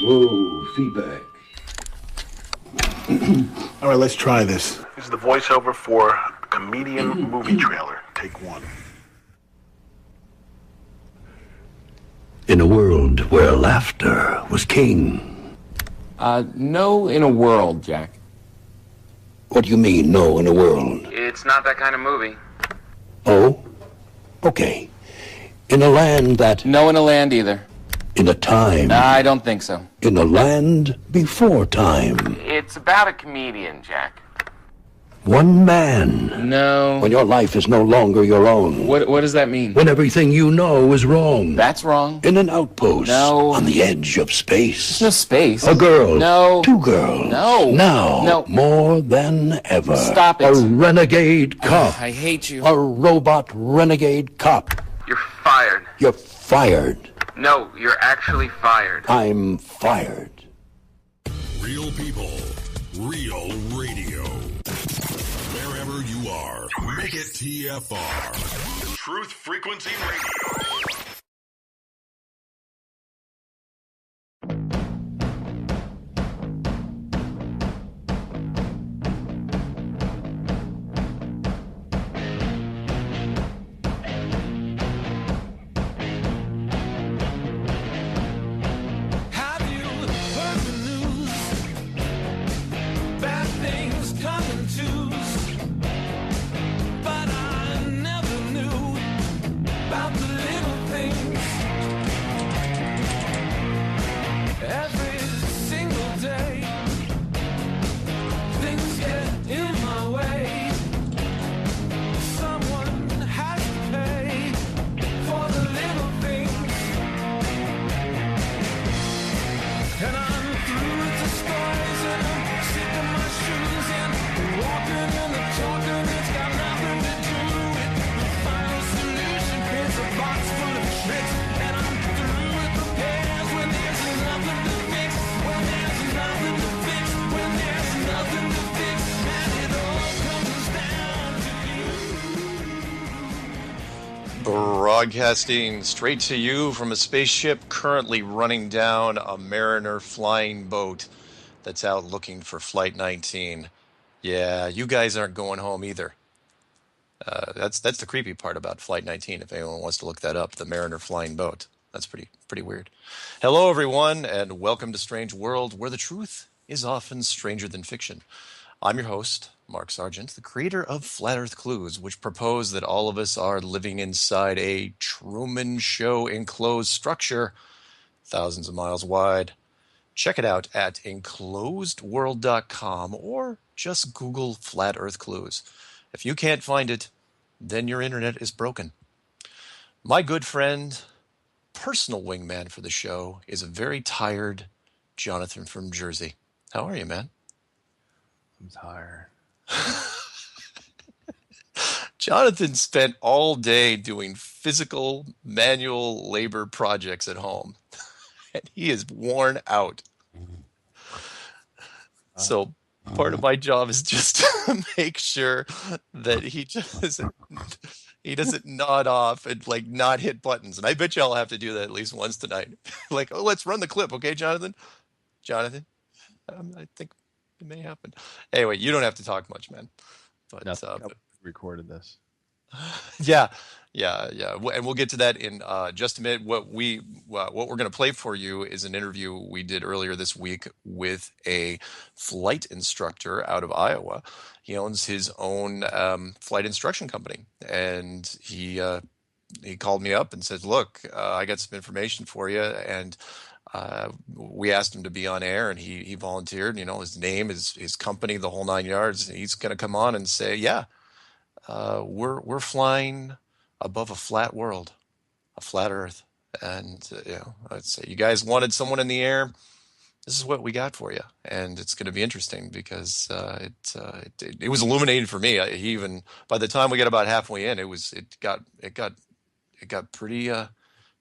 Whoa, feedback. All right, let's try this. This is the voiceover for a comedian movie trailer. Take one. In a world where laughter was king. No in a world, Jack. What do you mean, no in a world? It's not that kind of movie. Oh? Okay. In a land that... No in a land either. In a time... I don't think so. In a land before time. It's about a comedian, Jack. One man. No. When your life is no longer your own. What does that mean? When everything you know is wrong. That's wrong. In an outpost. No. On the edge of space. There's no space. A girl. No. Two girls. No. Now. No. More than ever. Stop it. A renegade cop. I hate you. A robot renegade cop. You're fired. You're fired. No, you're actually fired. I'm fired. Real people, real radio. Wherever you are, make it TFR. Truth Frequency Radio. Broadcasting straight to you from a spaceship currently running down a Mariner flying boat that's out looking for Flight 19. Yeah, you guys aren't going home either. That's the creepy part about Flight 19, if anyone wants to look that up, the Mariner flying boat. That's pretty weird. Hello, everyone, and welcome to Strange World, where the truth is often stranger than fiction. I'm your host, Mark Sargent, the creator of Flat Earth Clues, which propose that all of us are living inside a Truman Show enclosed structure, thousands of miles wide. Check it out at enclosedworld.com or just Google Flat Earth Clues. If you can't find it, then your internet is broken. My good friend, personal wingman for the show, is a very tired Jonathan from Jersey. How are you, man? I'm tired. Jonathan spent all day doing physical, manual labor projects at home, and he is worn out. So part of my job is just to make sure that he doesn't nod off and like not hit buttons. And I bet you I'll have to do that at least once tonight. Like, oh, let's run the clip, okay, Jonathan? I think it may happen. Anyway, you don't have to talk much, man. But recorded this. Yeah. And we'll get to that in just a minute. What we're going to play for you is an interview we did earlier this week with a flight instructor out of Iowa. He owns his own flight instruction company, and he called me up and said, "Look, I got some information for you." And we asked him to be on air, and he volunteered. You know, his name, his company, the whole nine yards. He's going to come on and say, "Yeah, we're flying above a flat world, a flat Earth." And I'd say, you guys wanted someone in the air. This is what we got for you, and it's going to be interesting because it was illuminating for me. He even, by the time we got about halfway in, it got pretty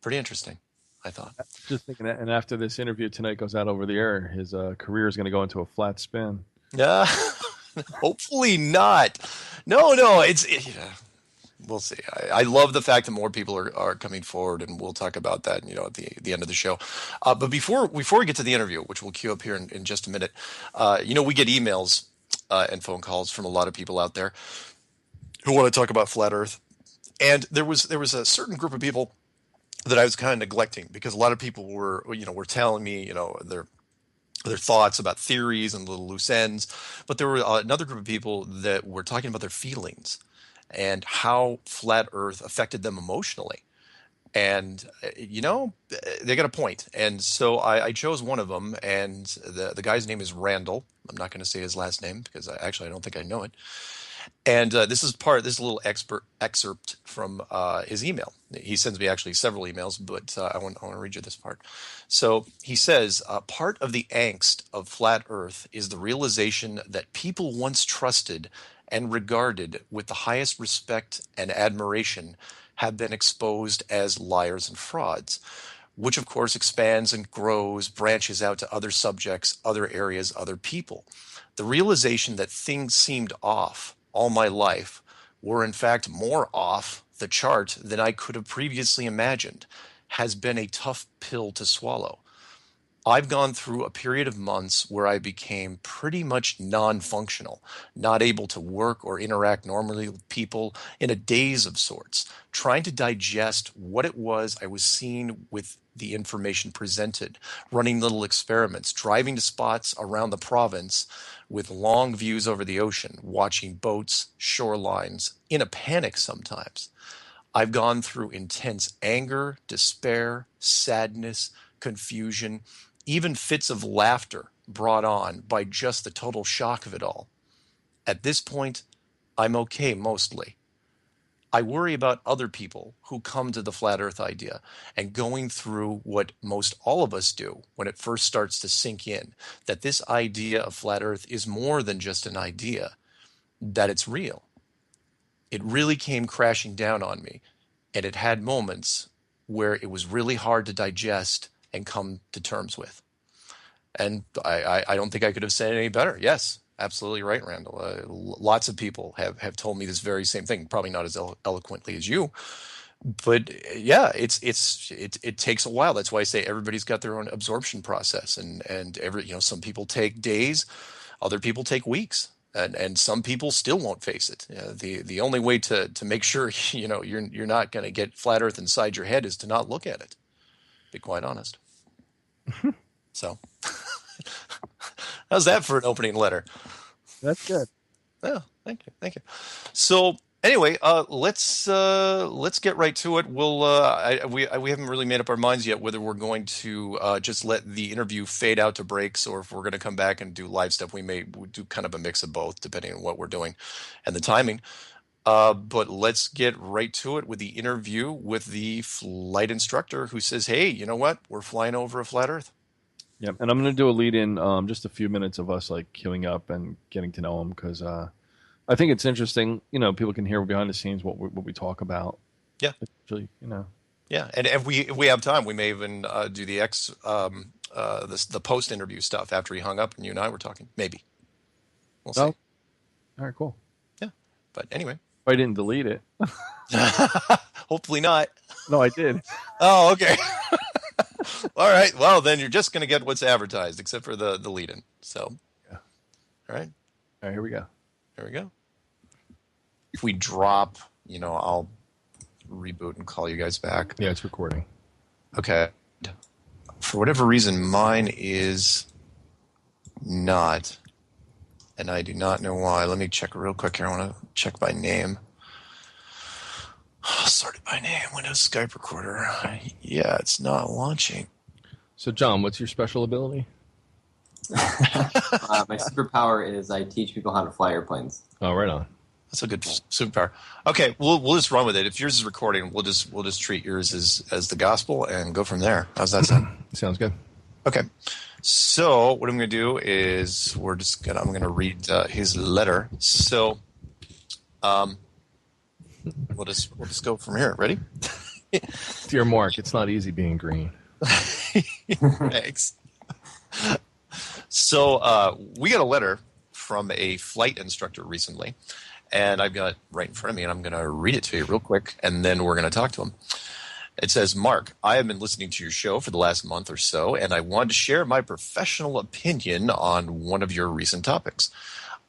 interesting, I thought. Just thinking that, and after this interview tonight goes out over the air, his career is going to go into a flat spin. Yeah, hopefully not. No, We'll see. I love the fact that more people are coming forward, and we'll talk about that, at the end of the show. But before we get to the interview, which we'll queue up here in just a minute, we get emails and phone calls from a lot of people out there who want to talk about flat Earth. And there was a certain group of people that I was kind of neglecting, because a lot of people were telling me, their thoughts about theories and little loose ends. But there were another group of people that were talking about their feelings and how flat Earth affected them emotionally. And, they got a point. And so I chose one of them, and the guy's name is Randall. I'm not going to say his last name because I don't think I know it. And this is a little excerpt from his email. He sends me actually several emails, but I want to read you this part. So he says, part of the angst of flat Earth is the realization that people once trusted and regarded with the highest respect and admiration have been exposed as liars and frauds, which of course expands and grows, branches out to other subjects, other areas, other people. The realization that things seemed off all my life were in fact more off the chart than I could have previously imagined has been a tough pill to swallow. I've gone through a period of months where I became pretty much non-functional, not able to work or interact normally with people, in a daze of sorts, trying to digest what it was I was seeing with the information presented, running little experiments, driving to spots around the province with long views over the ocean, watching boats, shorelines, in a panic sometimes. I've gone through intense anger, despair, sadness, confusion, even fits of laughter brought on by just the total shock of it all. At this point, I'm okay mostly. I worry about other people who come to the flat Earth idea and going through what most all of us do when it first starts to sink in, that this idea of flat Earth is more than just an idea, that it's real. It really came crashing down on me, and it had moments where it was really hard to digest and come to terms with. And I don't think I could have said it any better. Yes, absolutely right, Randall. Lots of people have told me this very same thing, probably not as eloquently as you. But yeah, it takes a while. That's why I say everybody's got their own absorption process, and some people take days, other people take weeks, and some people still won't face it. The only way to make sure you're not going to get flat Earth inside your head is to not look at it. Be quite honest. So, how's that for an opening letter? That's good. Oh, thank you. So anyway, let's get right to it. We haven't really made up our minds yet whether we're going to just let the interview fade out to breaks, or if we're going to come back and do live stuff. We do kind of a mix of both, depending on what we're doing and the timing. But let's get right to it with the interview with the flight instructor who says, hey, you know what? We're flying over a flat Earth. Yep. And I'm going to do a lead in, just a few minutes of us like queuing up and getting to know him, because I think it's interesting. People can hear behind the scenes what we talk about. Yeah. Actually, Yeah. And if we have time, we may even do the the post interview stuff after he hung up and you and I were talking. Maybe. We'll see. All right, cool. Yeah. But anyway. I didn't delete it. Hopefully not. No, I did. Oh, okay. All right. Well, then you're just going to get what's advertised, except for the lead-in. So, yeah. All right. All right, here we go. There we go. If we drop, I'll reboot and call you guys back. Yeah, it's recording. Okay. For whatever reason, mine is not. And I do not know why. Let me check real quick here. I want to check by name. Sorted by name. Windows Skype recorder. Yeah, it's not launching. So, John, what's your special ability? My superpower is I teach people how to fly airplanes. Oh, right on. That's a good superpower. Okay, we'll just run with it. If yours is recording, we'll just treat yours as the gospel and go from there. How's that sound? Sounds good. Okay. So what I'm going to do is I'm going to read his letter. So we'll just go from here. Ready? Dear Mark, it's not easy being green. Thanks. So we got a letter from a flight instructor recently, and I've got it right in front of me, and I'm going to read it to you real quick, and then we're going to talk to him. It says, Mark, I have been listening to your show for the last month or so, and I wanted to share my professional opinion on one of your recent topics.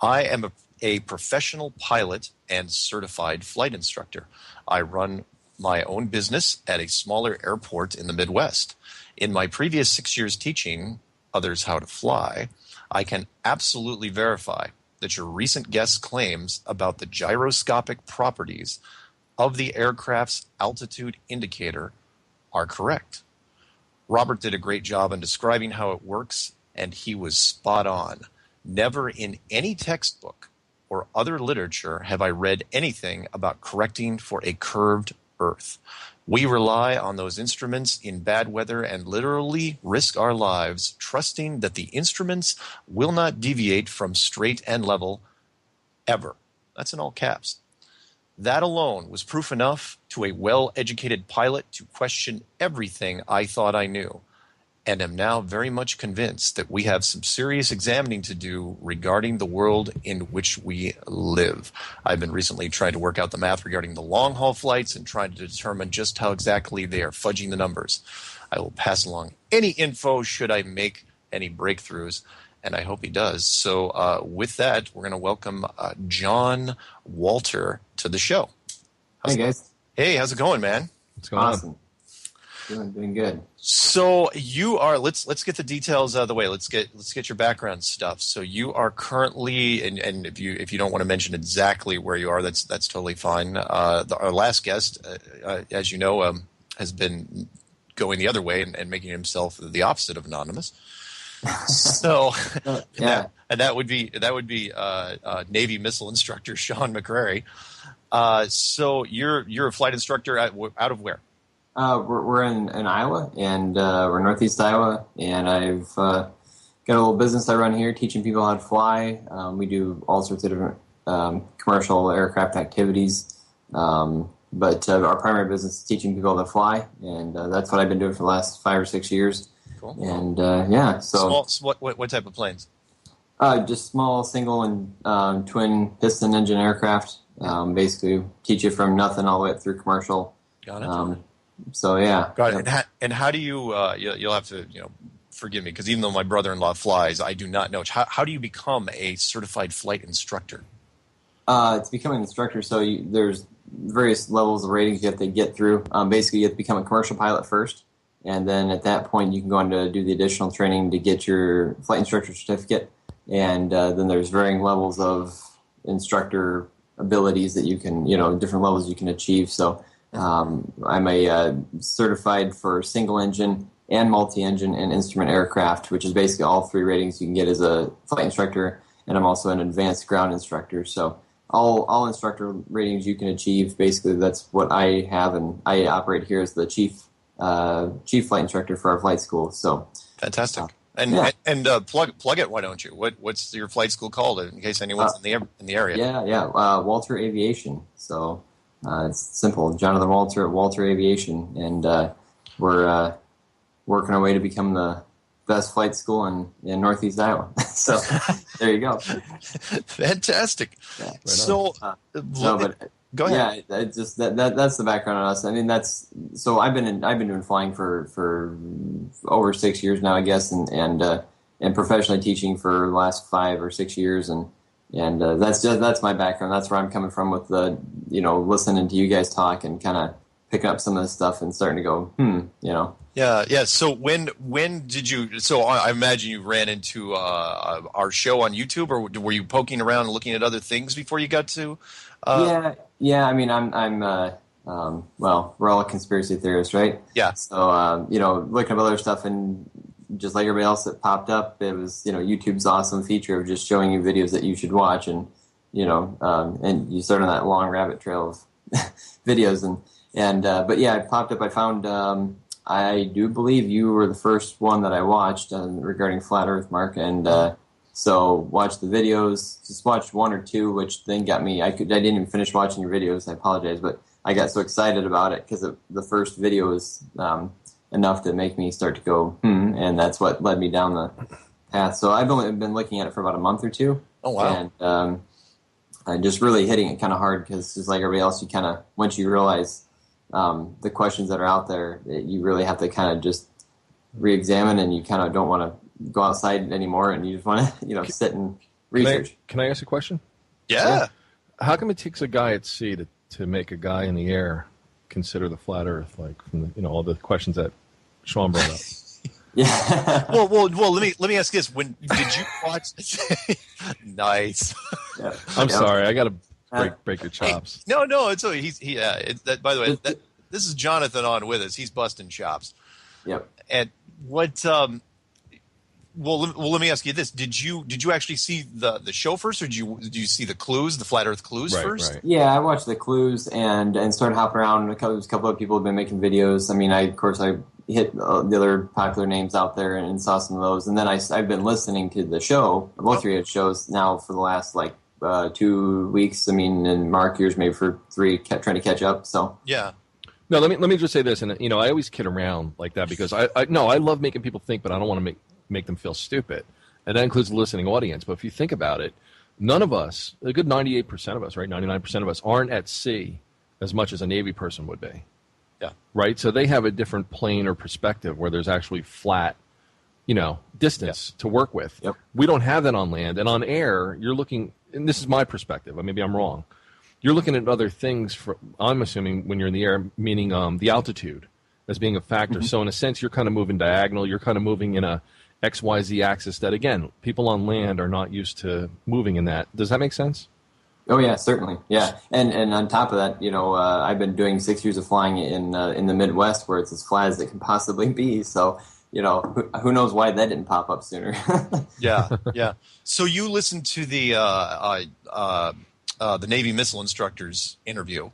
I am a professional pilot and certified flight instructor. I run my own business at a smaller airport in the Midwest. In my previous 6 years teaching others how to fly, I can absolutely verify that your recent guest's claims about the gyroscopic properties of the aircraft's altitude indicator are correct. Robert did a great job in describing how it works, and he was spot on. Never in any textbook or other literature have I read anything about correcting for a curved Earth. We rely on those instruments in bad weather and literally risk our lives trusting that the instruments will not deviate from straight and level ever. That's in all caps. That alone was proof enough to a well-educated pilot to question everything I thought I knew, and am now very much convinced that we have some serious examining to do regarding the world in which we live. I've been recently trying to work out the math regarding the long-haul flights and trying to determine just how exactly they are fudging the numbers. I will pass along any info should I make any breakthroughs, and I hope he does. So with that, we're going to welcome John Walter to the show. Hey, guys. Hey, how's it going, man? What's going on? Awesome. Doing good. So you are. Let's get the details out of the way. Let's get your background stuff. So you are currently, and if you don't want to mention exactly where you are, that's totally fine. Our last guest, as you know, has been going the other way and making himself the opposite of anonymous. So Yeah. and that would be Navy missile instructor Sean McCrary. So you're a flight instructor out of where? We're in Iowa, and we're northeast Iowa, and I've got a little business I run here teaching people how to fly. We do all sorts of different commercial aircraft activities, but our primary business is teaching people how to fly, and that's what I've been doing for the last 5 or 6 years. Cool. And yeah, so What type of planes? just small single and twin piston engine aircraft. Basically, teach you from nothing all the way up through commercial. Got it. So yeah. Got it. And how do you? You'll have to forgive me because even though my brother-in-law flies, I do not know. How do you become a certified flight instructor? To become an instructor, so there's various levels of ratings you have to get through. Basically, you have to become a commercial pilot first, and then at that point, you can go on to do the additional training to get your flight instructor certificate. And then there's varying levels of instructor abilities that you can, different levels you can achieve. So I'm a certified for single engine and multi-engine and instrument aircraft, which is basically all 3 ratings you can get as a flight instructor. And I'm also an advanced ground instructor. So all instructor ratings you can achieve, basically that's what I have, and I operate here as the chief flight instructor for our flight school. So fantastic. Yeah. And plug it. Why don't you? What's your flight school called? In case anyone's in the area. Yeah. Walter Aviation. So it's simple. Jonathan Walter at Walter Aviation, and we're working our way to become the best flight school in Northeast Iowa. So there you go. Fantastic. Yeah. So, go ahead. Yeah, it's just that's the background on us. I mean, so I've been doing flying for over 6 years now, I guess, and professionally teaching for the last 5 or 6 years, and that's my background. That's where I'm coming from with the listening to you guys talk and kind of picking up some of this stuff and starting to go Yeah. So when did you? So I imagine you ran into our show on YouTube, or were you poking around and looking at other things before you got to? Yeah. I mean, I'm well, we're all conspiracy theorists, right? Yeah. So looking up other stuff, and just like everybody else that popped up, it was YouTube's awesome feature of just showing you videos that you should watch, and and you start on that long rabbit trail of videos, but yeah, it popped up. I found. I do believe you were the first one that I watched regarding Flat Earth, Mark, and so watched the videos. Just watched 1 or 2, which then got me. I didn't even finish watching your videos. I apologize, but I got so excited about it because the first video was enough to make me start to go and that's what led me down the path. So I've only been looking at it for about a month or 2. Oh wow! just really hitting it kind of hard, because just like everybody else, you kind of, once you realize the questions that are out there, you really have to kind of just re-examine, and you kind of don't want to go outside anymore, and you just want to sit and research. Can I ask a question? Yeah. How come it takes a guy at sea to make a guy in the air consider the flat Earth? Like, from the, all the questions that Sean brought up. Yeah. well. Let me ask this: when did you watch? Nice. Yeah. I'm sorry, I got to break your chops. Hey, no, it's okay. By the way, this is Jonathan on with us. He's busting chops. Yep. And what? Well, let me ask you this: Did you actually see the show first, or did you see the clues, the flat Earth clues first? Right. Yeah, I watched the clues and started hopping around. A couple of people have been making videos. I mean, I hit the other popular names out there and saw some of those. And then I've been listening to the show, both of shows now for the last 2 weeks. I mean, and Mark, yours maybe for 3, trying to catch up. So yeah. No, let me just say this, and I always kid around like that because I love making people think, but I don't want to make them feel stupid, and that includes the listening audience. But if you think about it, none of us, a good 98% of us, right, 99% of us, aren't at sea as much as a Navy person would be. Yeah. Right. So they have a different plane or perspective where there's actually flat, distance to work with. Yep. We don't have that on land, and on air, you're looking. And this is my perspective. Maybe I'm wrong. You're looking at other things. I'm assuming when you're in the air, meaning the altitude as being a factor. Mm-hmm. So in a sense, you're kind of moving diagonal. You're kind of moving in a XYZ axis that, again, people on land are not used to moving in that. Does that make sense? Oh yeah, certainly. Yeah, and on top of that, I've been doing 6 years of flying in the Midwest, where it's as flat as it can possibly be. So who knows why that didn't pop up sooner? Yeah. So you listened to the Navy missile instructor's interview.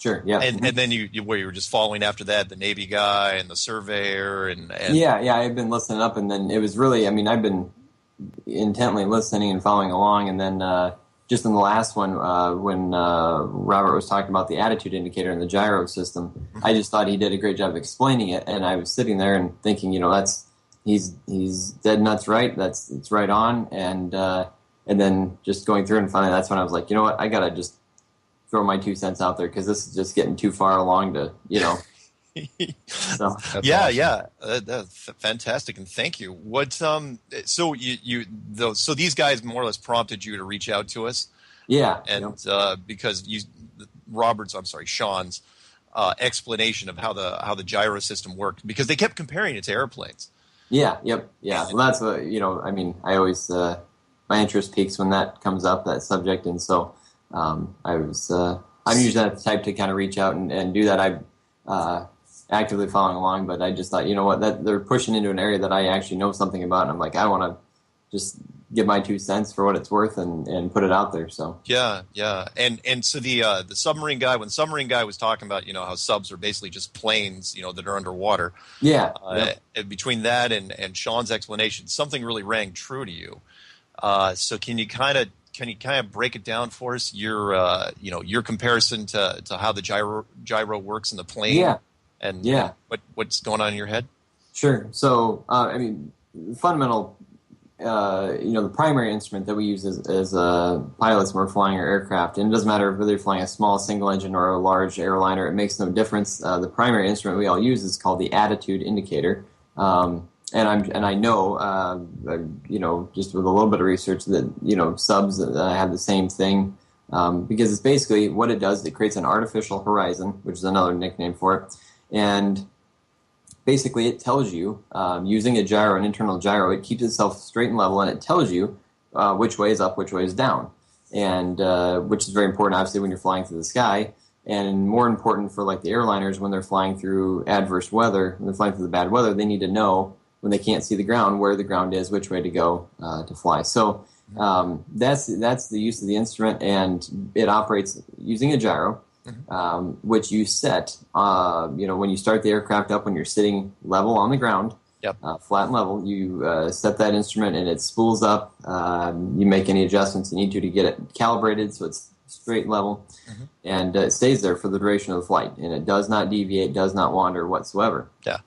Sure. Yeah. And then you were just following after that the Navy guy and the surveyor and yeah. I've been listening up, and then it was really, I've been intently listening and following along, and then just in the last one when Robert was talking about the attitude indicator and the gyro system, I just thought he did a great job of explaining it, and I was sitting there and thinking, he's dead nuts right. It's right on, and then just going through and finally that's when I was like, you know what, I gotta just throw my 2 cents out there because this is just getting too far along to, So. Yeah. That's fantastic, and thank you. What so so these guys more or less prompted you to reach out to us. Yeah, and because Sean's explanation of how the gyro system worked, because they kept comparing it to airplanes. Yeah. Well, that's what I always my interest peaks when that comes up, that subject, and so I'm usually the type to kind of reach out and do that. I'm actively following along, but I just thought, that they're pushing into an area that I actually know something about, and I'm like, I want to just give my 2 cents for what it's worth and put it out there. So yeah, and so the submarine guy, when submarine guy was talking about how subs are basically just planes that are underwater. Yeah. Between that and Sean's explanation, something really rang true to you. So can you kind of break it down for us? Your comparison to how the gyro works in the plane. Yeah. And what's going on in your head? Sure. So fundamental. The primary instrument that we use as pilots when we're flying our aircraft, and it doesn't matter whether you're flying a small single engine or a large airliner, it makes no difference. The primary instrument we all use is called the attitude indicator. And I know, just with a little bit of research that, subs have the same thing, because it's basically what it does. It creates an artificial horizon, which is another nickname for it. And basically it tells you, using a gyro, an internal gyro, it keeps itself straight and level, and it tells you which way is up, which way is down. And which is very important, obviously, when you're flying through the sky. And more important for the airliners when they're flying through adverse weather, when they're flying through the bad weather, they need to know when they can't see the ground, where the ground is, which way to go to fly. So that's the use of the instrument, and it operates using a gyro, which you set, when you start the aircraft up, when you're sitting level on the ground, flat and level, you set that instrument and it spools up. You make any adjustments you need to get it calibrated so it's straight and level, and it stays there for the duration of the flight, and it does not deviate, does not wander whatsoever. Yeah.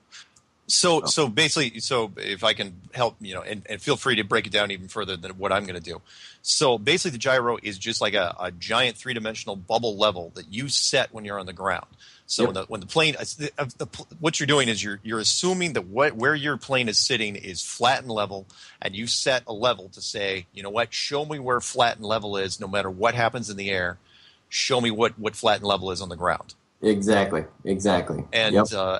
So basically, so if I can help, and feel free to break it down even further than what I'm going to do. So basically, the gyro is just like a giant three-dimensional bubble level that you set when you're on the ground. So when the plane, what you're doing is you're assuming that where your plane is sitting is flat and level, and you set a level to say, you know what, show me where flat and level is, no matter what happens in the air. Show me what flat and level is on the ground. Exactly. And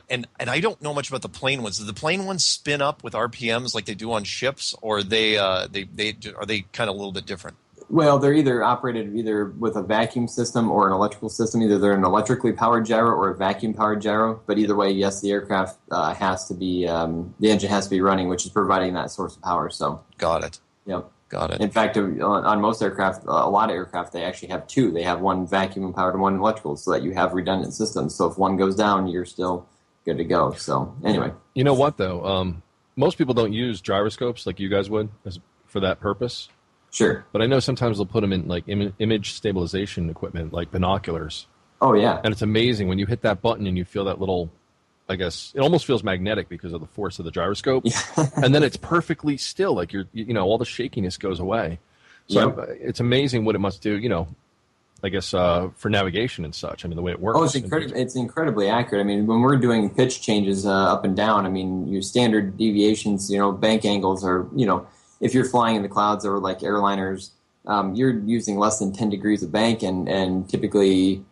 and I don't know much about the plane ones. Do the plane ones spin up with RPMs like they do on ships, or are they kind of a little bit different? Well, they're either operated with a vacuum system or an electrical system. Either they're an electrically powered gyro or a vacuum powered gyro. But either way, yes, the aircraft has to be the engine has to be running, which is providing that source of power. So got it. Yep. Got it. In fact, on most aircraft, a lot of aircraft, they actually have two. They have one vacuum powered and one electrical, so that you have redundant systems. So if one goes down, you're still good to go. So anyway. You know what, though? Most people don't use gyroscopes like you guys would for that purpose. Sure. But I know sometimes they'll put them in like image stabilization equipment, like binoculars. Oh, yeah. And it's amazing when you hit that button and you feel that little, I guess, it almost feels magnetic because of the force of the gyroscope. Yeah. And then it's perfectly still, like all the shakiness goes away. So it's amazing what it must do, I guess, for navigation and such. I mean, the way it works. Oh, it's incredibly accurate. I mean, when we're doing pitch changes up and down, I mean, your standard deviations, bank angles are, if you're flying in the clouds or like airliners, you're using less than 10 degrees of bank and typically,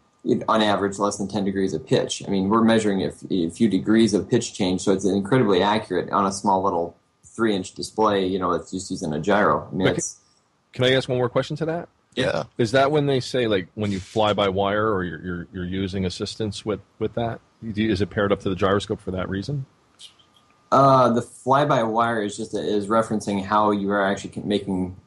on average, less than 10 degrees of pitch. I mean, we're measuring a few degrees of pitch change, so it's incredibly accurate on a small little 3-inch display, that's just using a gyro. I mean, Can I ask one more question to that? Yeah. Is that when they say, like, when you fly by wire or you're using assistance with that? Is it paired up to the gyroscope for that reason? The fly-by-wire is referencing how you are actually making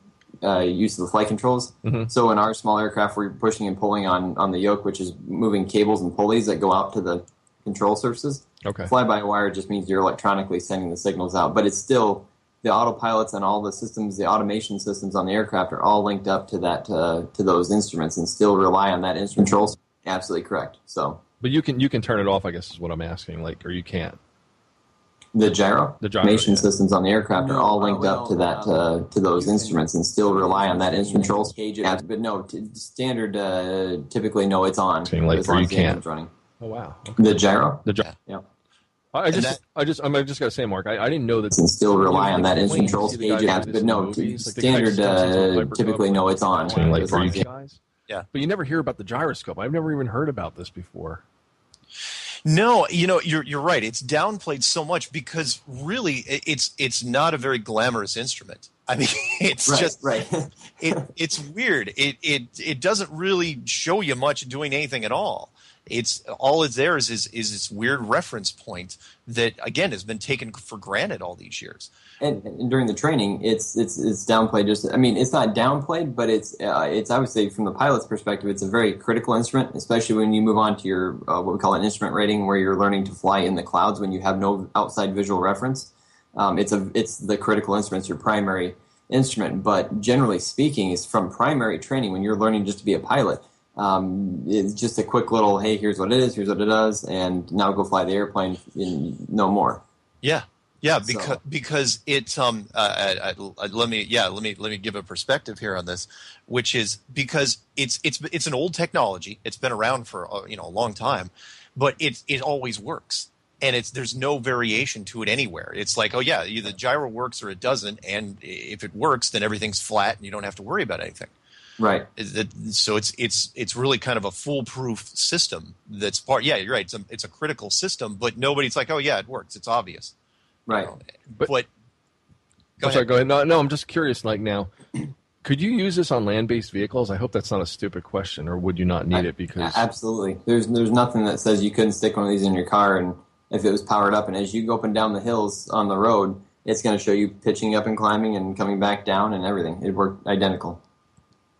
use of the flight controls. Mm-hmm. So in our small aircraft, we're pushing and pulling on the yoke, which is moving cables and pulleys that go out to the control surfaces. Okay. Fly-by-wire just means you're electronically sending the signals out, but it's still the autopilots and all the systems, the automation systems on the aircraft are all linked up to that to those instruments and still rely on that instrument control. Absolutely correct. So, but you can turn it off, I guess, is what I'm asking. Like, or you can't. The gyro automation yeah. systems on the aircraft are all linked up to that to those instruments and still rely on that instrument control. But no, standard typically no, it's on. Like, as long you as the can't. engine's running. Oh wow. Okay. The gyro. Yeah. I just gotta say, Mark, I didn't know that. And still rely on that instrument control stages. but no, standard typically no, it's on. Like, as long as the Yeah. But you never hear about the gyroscope. I've never even heard about this before. No, you're right. It's downplayed so much because really it's not a very glamorous instrument. I mean, it's it's weird. It doesn't really show you much doing anything at all. It's all it's there is this weird reference point that again has been taken for granted all these years. And during the training, it's downplayed. It's not downplayed, but it's I would say from the pilot's perspective, it's a very critical instrument, especially when you move on to your what we call an instrument rating, where you're learning to fly in the clouds when you have no outside visual reference. It's the critical instrument, it's your primary instrument. But generally speaking, it's from primary training when you're learning just to be a pilot. It's just a quick little, hey, here's what it is, here's what it does, and now go fly the airplane. No more. Yeah, because it's let me give a perspective here on this, which is because it's an old technology. It's been around for a long time, but it always works. And there's no variation to it anywhere. It's like, oh yeah, either the gyro works or it doesn't, and if it works, then everything's flat and you don't have to worry about anything. Right. So it's really kind of a foolproof system. That's part. Yeah, you're right. It's a critical system, but nobody's like, oh yeah, it works. It's obvious. Right. But go ahead. Sorry, go ahead. No, I'm just curious. Like now, could you use this on land-based vehicles? I hope that's not a stupid question, or would you not need it? Because absolutely, there's nothing that says you couldn't stick one of these in your car, and if it was powered up, and as you go up and down the hills on the road, it's going to show you pitching up and climbing and coming back down and everything. It worked identical.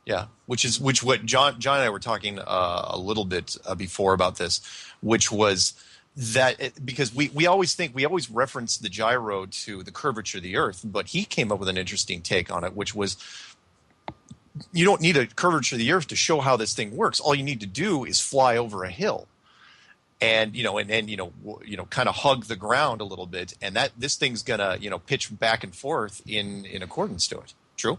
Yeah, which what John and I were talking a little bit before about this, which was that because we always reference the gyro to the curvature of the Earth, but he came up with an interesting take on it, which was you don't need a curvature of the Earth to show how this thing works. All you need to do is fly over a hill. and kind of hug the ground a little bit, and that this thing's gonna pitch back and forth in accordance to it. True?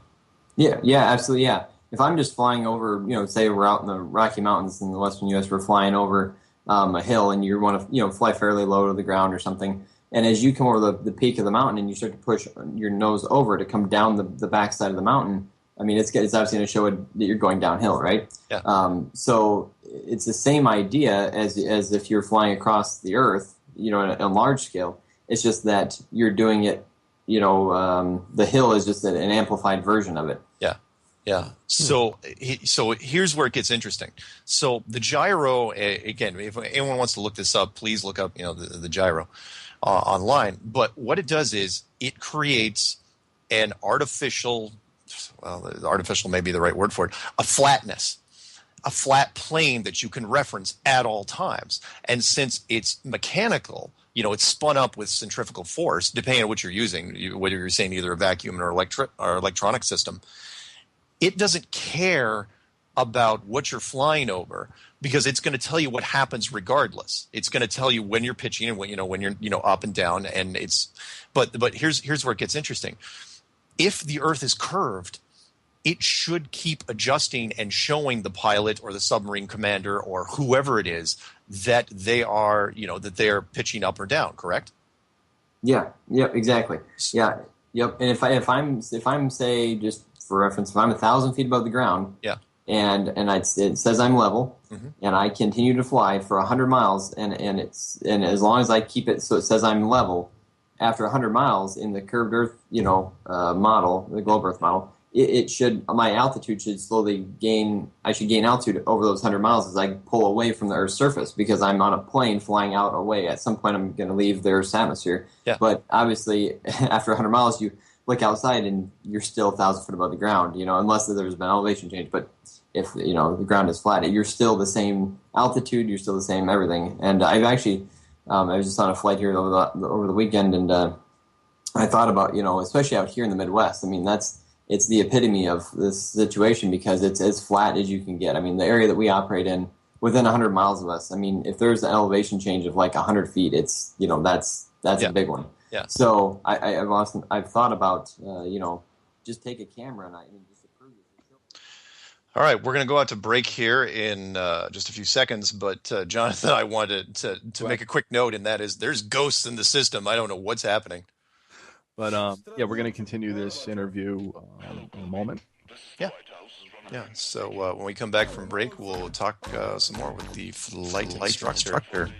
Yeah, absolutely, yeah. If I'm just flying over, say we're out in the Rocky Mountains in the western U.S., we're flying over a hill, and you want to fly fairly low to the ground or something, and as you come over the peak of the mountain and you start to push your nose over to come down the backside of the mountain, I mean, it's obviously going to show that you're going downhill, right? Yeah. So it's the same idea as if you're flying across the Earth, on a large scale. It's just that you're doing it, the hill is just an amplified version of it. Yeah. So here's where it gets interesting. So the gyro, again, if anyone wants to look this up, please look up the gyro online. But what it does is it creates an artificial, artificial may be the right word for it, a flatness, a flat plane that you can reference at all times. And since it's mechanical, it's spun up with centrifugal force, depending on what you're using, whether you're saying either a vacuum or electronic system. It doesn't care about what you're flying over because it's going to tell you what happens regardless. It's going to tell you when you're pitching and when you're up and down. And but here's where it gets interesting. If the Earth is curved, it should keep adjusting and showing the pilot or the submarine commander or whoever it is that they are pitching up or down. Correct? Yeah. Yep. Exactly. Yeah. Yep. And if I'm say, just for reference, if I'm 1,000 feet above the ground, yeah, and it says I'm level, mm-hmm. and I continue to fly for 100 miles, and as long as I keep it so it says I'm level, after 100 miles in the curved Earth, model, the globe Earth model, my altitude should slowly gain. I should gain altitude over those 100 miles as I pull away from the Earth's surface because I'm on a plane flying out away. At some point, I'm going to leave the Earth's atmosphere. Yeah. But obviously, after 100 miles, you look outside and you're still 1,000 foot above the ground. Unless there's been elevation change. But if the ground is flat, you're still the same altitude. You're still the same everything. And I've actually, I was just on a flight here over the weekend, and I thought about especially out here in the Midwest. I mean, it's the epitome of this situation because it's as flat as you can get. I mean, the area that we operate in, within 100 miles of us, I mean, if there's an elevation change of like 100 feet, it's that's yeah. a big one. Yeah. So I've thought about just take a camera and just approve it. All right, we're going to go out to break here in just a few seconds, but Jonathan, I wanted to make a quick note, and that is there's ghosts in the system. I don't know what's happening. But we're going to continue this interview in a moment. Yeah. So when we come back from break, we'll talk some more with the flight instructor.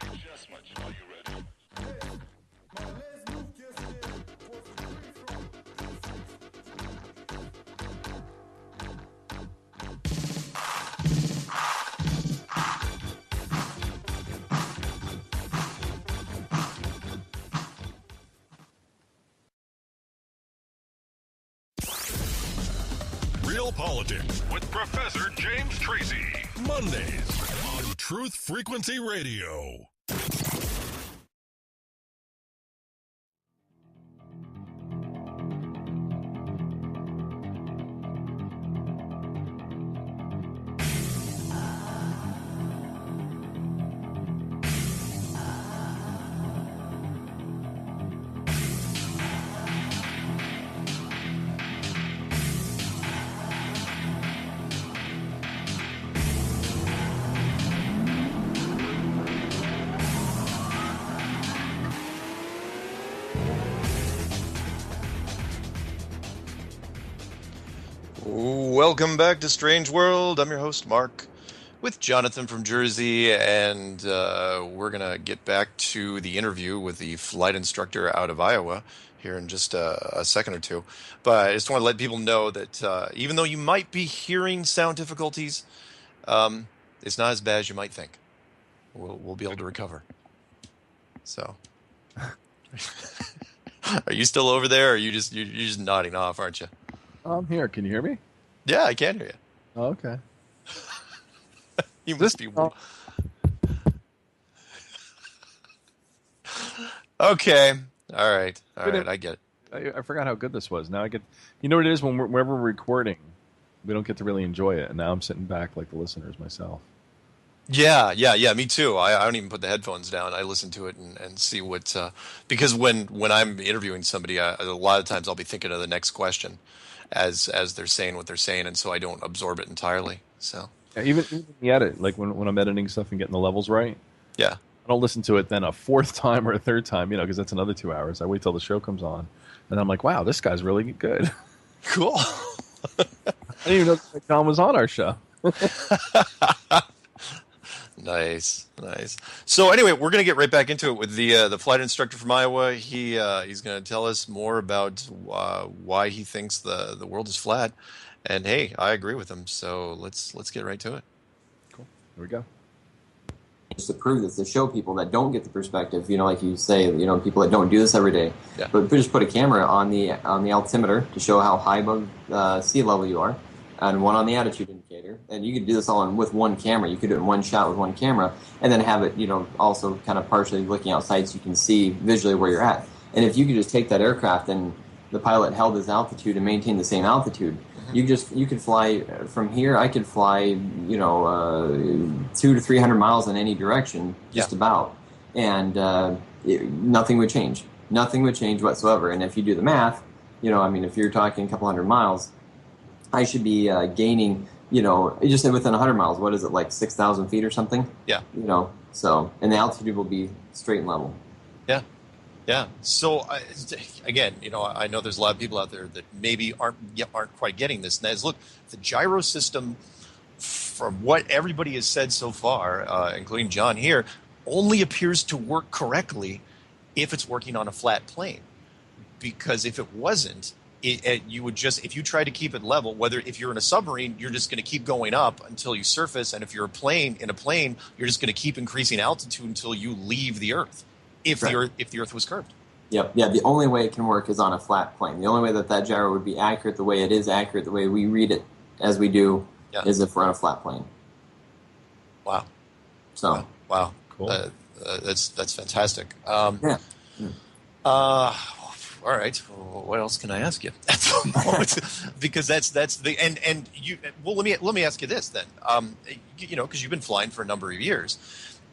Real Politics with Professor James Tracy. Mondays on Truth Frequency Radio. Welcome back to Strange World. I'm your host, Mark, with Jonathan from Jersey, and we're going to get back to the interview with the flight instructor out of Iowa here in just a second or two. But I just want to let people know that even though you might be hearing sound difficulties, it's not as bad as you might think. We'll be able to recover. So, are you still over there, or you're just nodding off, aren't you? I'm here. Can you hear me? Yeah, I can hear you. Oh, okay. You must be. Okay. All right. I get it. I forgot how good this was. Now I get. You know what it is whenever we're recording, we don't get to really enjoy it, and now I'm sitting back like the listeners myself. Yeah. Me too. I don't even put the headphones down. I listen to it and see what because when I'm interviewing somebody, a lot of times I'll be thinking of the next question as they're saying what they're saying, and so I don't absorb it entirely. So Yeah, even the edit, like when I'm editing stuff and getting the levels right, yeah, I don't listen to it then a fourth time or a third time, because that's another 2 hours. I wait till the show comes on, and I'm like, wow, this guy's really good. cool. I didn't even know that John was on our show. Nice. So anyway, we're gonna get right back into it with the flight instructor from Iowa. He's gonna tell us more about why he thinks the world is flat. And hey, I agree with him. So let's get right to it. Cool. Here we go. Just to prove this, to show people that don't get the perspective, like you say, people that don't do this every day. Yeah. But just put a camera on the altimeter to show how high above sea level you are, and one on the attitude indicator. And you could do this all with one camera. You could do it in one shot with one camera, and then have it, also kind of partially looking outside so you can see visually where you're at. And if you could just take that aircraft and the pilot held his altitude and maintained the same altitude, you could fly from here. I could fly, 200 to 300 miles in any direction, just about, and nothing would change. Nothing would change whatsoever. And if you do the math, if you're talking a couple hundred miles, I should be gaining, just within 100 miles. What is it, like 6,000 feet or something? Yeah. So and the altitude will be straight and level. Yeah. So again, I know there's a lot of people out there that maybe aren't quite getting this. And that is, look, the gyro system, from what everybody has said so far, including John here, only appears to work correctly if it's working on a flat plane. Because if it wasn't, you would just, if you try to keep it level, if you're in a submarine, you're just going to keep going up until you surface. And if you're in a plane, you're just going to keep increasing altitude until you leave the Earth. If the Earth was curved. Yep. Yeah. The only way it can work is on a flat plane. The only way that gyro would be accurate, the way it is accurate, the way we read it as we do, is if we're on a flat plane. Wow. So. Wow. Cool. That's fantastic. Yeah. All right. Well, what else can I ask you at the moment? Because that's the and you. Well, let me ask you this then. Because you've been flying for a number of years.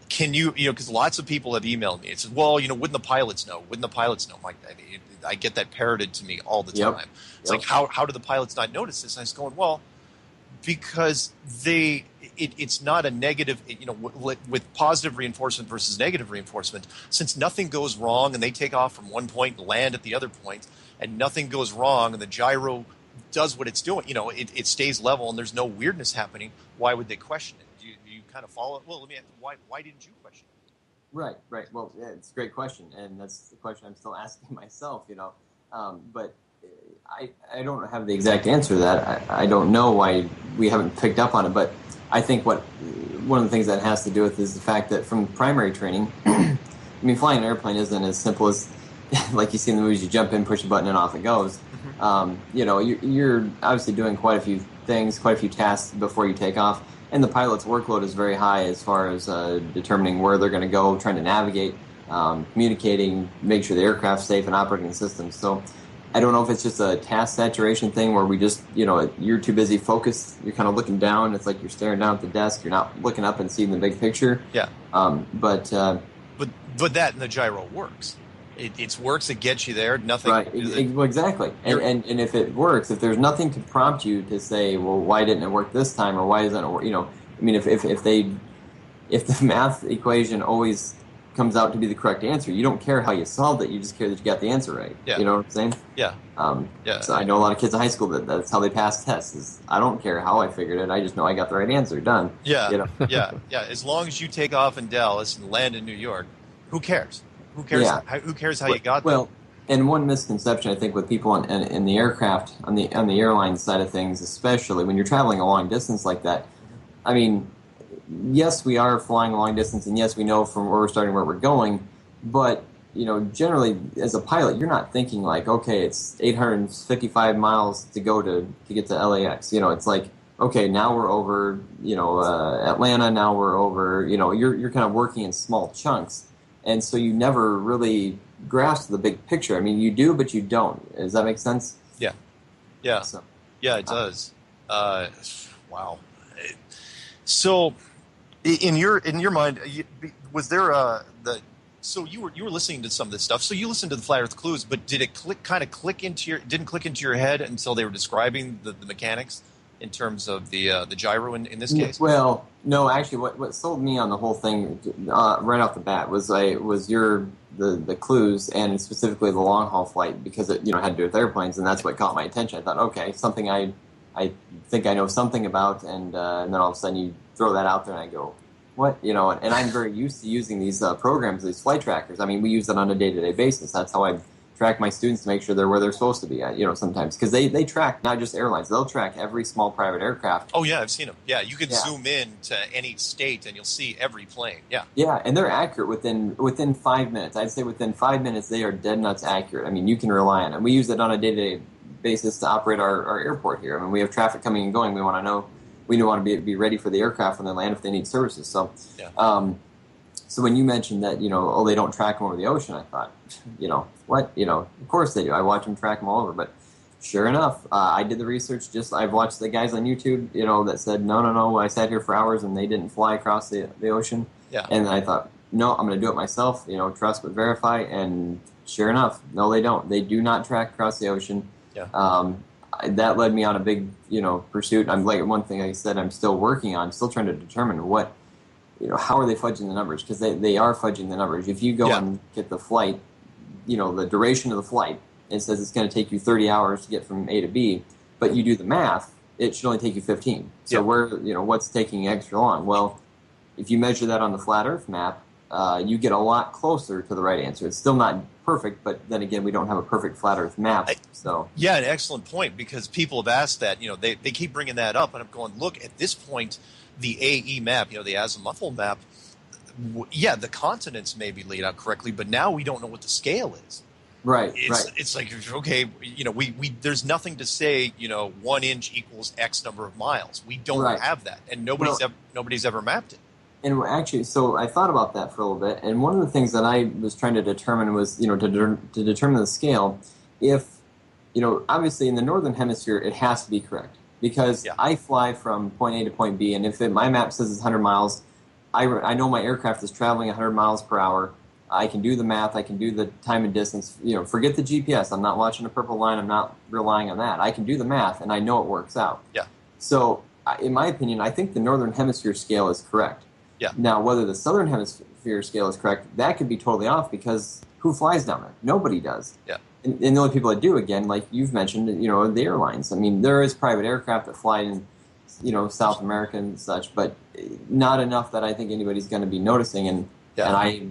Can you, because lots of people have emailed me. It says, well, wouldn't the pilots know? Wouldn't the pilots know? I get that parroted to me all the time. It's like, how do the pilots not notice this? And I was going, well, because it's not a negative, with positive reinforcement versus negative reinforcement, since nothing goes wrong and they take off from one point and land at the other point, and nothing goes wrong and the gyro does what it's doing, it stays level and there's no weirdness happening, why would they question it? Do you kind of follow it? Well, let me ask, why didn't you question it? Right. Well, yeah, it's a great question, and that's the question I'm still asking myself, but I don't have the exact answer to that. I don't know why we haven't picked up on it, but I think one of the things that has to do with is the fact that from primary training, flying an airplane isn't as simple as, like you see in the movies, you jump in, push a button, and off it goes. You're obviously doing quite a few things, quite a few tasks before you take off, and the pilot's workload is very high as far as determining where they're going to go, trying to navigate, communicating, make sure the aircraft's safe and operating the system. So I don't know if it's just a task saturation thing where we just, you're too busy focused, you're kind of looking down, it's like you're staring down at the desk, you're not looking up and seeing the big picture. Yeah. But that in the gyro works. It works. It gets you there. Nothing. Right. Well, exactly. And if it works, if there's nothing to prompt you to say, well, why didn't it work this time, or why isn't it work? If the math equation always comes out to be the correct answer, you don't care how you solved it. You just care that you got the answer right. Yeah. You know what I'm saying? Yeah. So I know a lot of kids in high school that's how they pass tests. Is I don't care how I figured it. I just know I got the right answer. Done. Yeah. Yeah. As long as you take off in Dallas and land in New York, who cares? Who cares? Yeah. Who cares how you got there? Well, and one misconception I think with people in the aircraft on the airline side of things, especially when you're traveling a long distance like that. Yes, we are flying a long distance, and yes, we know from where we're starting where we're going. But generally, as a pilot, you're not thinking like, okay, it's 855 miles to go to get to LAX. It's like, okay, now we're over, Atlanta. Now we're over. You're kind of working in small chunks. And so you never really grasp the big picture. You do, but you don't. Does that make sense? Yeah. Yeah. Yeah, it does. Wow. So In your mind, was there so you were listening to some of this stuff. So you listened to the Flat Earth Clues, but did it didn't click into your head until they were describing the mechanics in terms of the gyro in this case? Well, no, actually, what sold me on the whole thing right off the bat was the clues, and specifically the long haul flight, because it had to do with airplanes, and that's what caught my attention. I thought, okay, something I think I know something about, and then all of a sudden you throw that out there, and I go, what? And I'm very used to using these programs, these flight trackers. I mean, we use it on a day-to-day basis. That's how I track my students to make sure they're where they're supposed to be at, sometimes. Because they track not just airlines. They'll track every small private aircraft. Oh, yeah, I've seen them. Yeah, you can zoom in to any state, and you'll see every plane. Yeah. Yeah, and they're accurate within 5 minutes. I'd say within 5 minutes, they are dead nuts accurate. I mean, you can rely on it. We use it on a day-to-day basis to operate our airport here. I mean, we have traffic coming and going. We want to know. We want to be ready for the aircraft when they land if they need services. So, so when you mentioned that, they don't track them over the ocean, I thought, what? Of course they do. I watch them track them all over. But sure enough, I did the research. I've watched the guys on YouTube, that said, no, I sat here for hours and they didn't fly across the ocean. Yeah. And I thought, no, I'm going to do it myself. Trust but verify. And sure enough, no, they don't. They do not track across the ocean. Yeah. That led me on a big, pursuit. I'm like one thing I said I'm still working on, still trying to determine what, how are they fudging the numbers? Because they are fudging the numbers. If you go and get the flight, the duration of the flight, it says it's going to take you 30 hours to get from A to B, but you do the math, it should only take you 15. So what's taking extra long? Well, if you measure that on the flat Earth map, you get a lot closer to the right answer. It's still not perfect, but then again, we don't have a perfect flat Earth map. So yeah, an excellent point, because people have asked that. They keep bringing that up, and I'm going, look, at this point, the AE map, the azimuthal map, the continents may be laid out correctly, but now we don't know what the scale is. Right. It's like, okay, we there's nothing to say, 1 inch equals X number of miles. We don't have that, and nobody's ever mapped it. And actually, so I thought about that for a little bit, and one of the things that I was trying to determine was, to determine the scale, if, obviously in the northern hemisphere, it has to be correct, because I fly from point A to point B, and if my map says it's 100 miles, I know my aircraft is traveling 100 miles per hour. I can do the math. I can do the time and distance. Forget the GPS. I'm not watching a purple line. I'm not relying on that. I can do the math, and I know it works out. Yeah. So, in my opinion, I think the northern hemisphere scale is correct. Yeah. Now, whether the southern hemisphere scale is correct, that could be totally off, because who flies down there? Nobody does. Yeah. And the only people that do, again, like you've mentioned, the airlines. I mean, there is private aircraft that fly in, South America and such, but not enough that I think anybody's going to be noticing. And I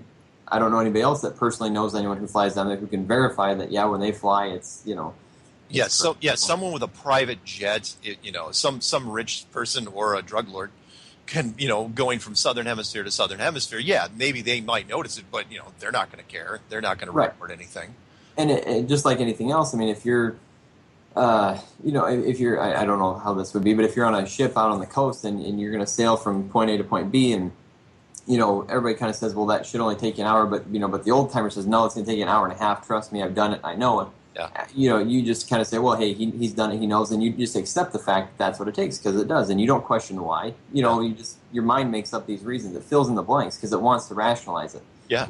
don't know anybody else that personally knows anyone who flies down there who can verify that, when they fly, it's, someone with a private jet, some rich person or a drug lord can, going from southern hemisphere to southern hemisphere, maybe they might notice it, but, they're not going to care. They're not going to report anything. And it, just like anything else, I mean, if you're, if you're, I don't know how this would be, but if you're on a ship out on the coast and you're going to sail from point A to point B, and, everybody kind of says, well, that should only take you an hour, but the old timer says, no, it's going to take you an hour and a half. Trust me, I've done it. I know it. Yeah. You just kind of say, well, hey, he's done it, he knows, and you just accept the fact that that's what it takes, because it does, and you don't question why. Your mind makes up these reasons. It fills in the blanks because it wants to rationalize it. Yeah.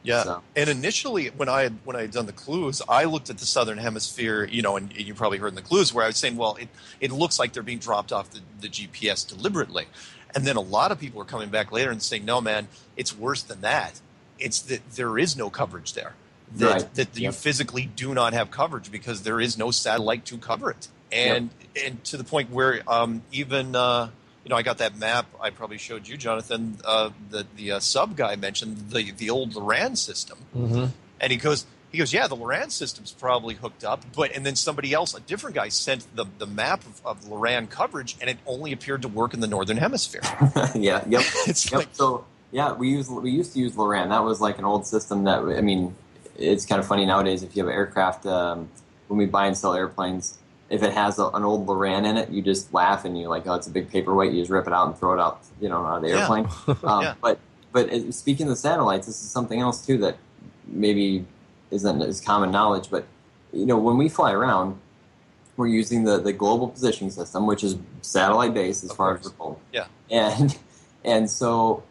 Yeah. So. And initially, when I had done the clues, I looked at the southern hemisphere, and you probably heard in the clues where I was saying, well, it looks like they're being dropped off the GPS deliberately. And then a lot of people are coming back later and saying, no, man, it's worse than that. It's that there is no coverage there. That you physically do not have coverage because there is no satellite to cover it. And to the point where even I got that map I probably showed you, Jonathan, the sub guy mentioned the old Loran system. Mm-hmm. And he goes, yeah, the Loran system's probably hooked up, and then somebody else, a different guy, sent the map of Loran coverage, and it only appeared to work in the northern hemisphere. So we used to use Loran. That was like an old system that, I mean, it's kind of funny nowadays if you have an aircraft, when we buy and sell airplanes, if it has an old Loran in it, you just laugh and you're like, oh, it's a big paperweight. You just rip it out and throw it out, out of the airplane. But speaking of the satellites, this is something else too that maybe isn't as common knowledge. But when we fly around, we're using the global positioning system, which is satellite based as far as we're told. Yeah. And so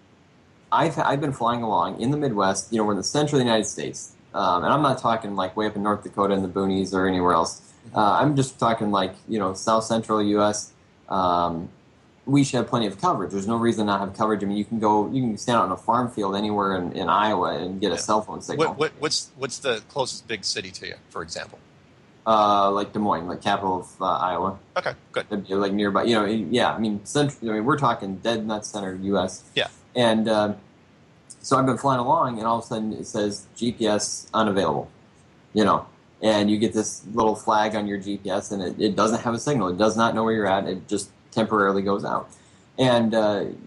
I've been flying along in the Midwest. We're in the central United States, and I'm not talking like way up in North Dakota in the boonies or anywhere else. I'm just talking like south central U.S. We should have plenty of coverage. There's no reason not to have coverage. I mean, you can stand out in a farm field anywhere in Iowa and get a cell phone signal. What's the closest big city to you, for example? Like Des Moines, like capital of Iowa. Okay, good. Like nearby, yeah. I mean, we're talking dead nut center U.S. Yeah. And so I've been flying along, and all of a sudden it says GPS unavailable. And you get this little flag on your GPS, and it doesn't have a signal. It does not know where you're at. It just temporarily goes out. And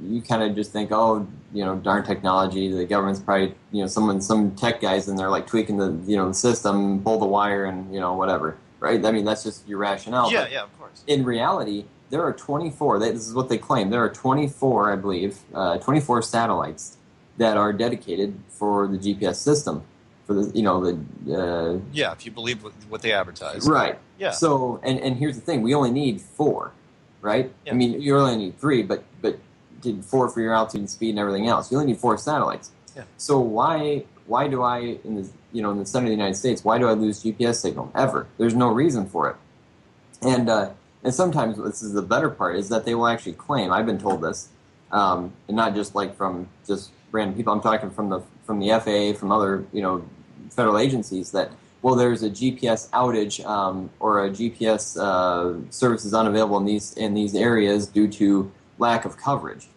you kind of just think, darn technology. The government's probably, some tech guys in there like tweaking the system, pull the wire, and whatever, right? I mean, that's just your rationale. Yeah, yeah, of course. In reality, there are 24. This is what they claim. There are 24, I believe, 24 satellites that are dedicated for the GPS system. For the yeah, if you believe what they advertise, right? Yeah. So and here's the thing: we only need 4, right? Yeah. I mean, you only need 3, but did 4 for your altitude and speed and everything else. You only need 4 satellites. Yeah. So why do I in the center of the United States? Why do I lose GPS signal ever? There's no reason for it. And sometimes this is the better part is that they will actually claim. I've been told this, and not just like from just random people. I'm talking from the FAA, from other federal agencies that there's a GPS outage or a GPS service is unavailable in these areas due to lack of coverage.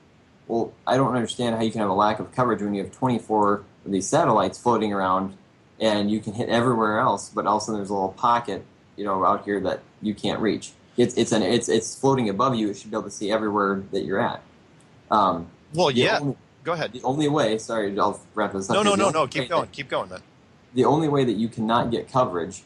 Well, I don't understand how you can have a lack of coverage when you have 24 of these satellites floating around, and you can hit everywhere else, but also there's a little pocket out here that you can't reach. It's floating above you. It should be able to see everywhere that you're at. Go ahead. The only way, sorry, I'll wrap this up. No, keep going, man. The only way that you cannot get coverage,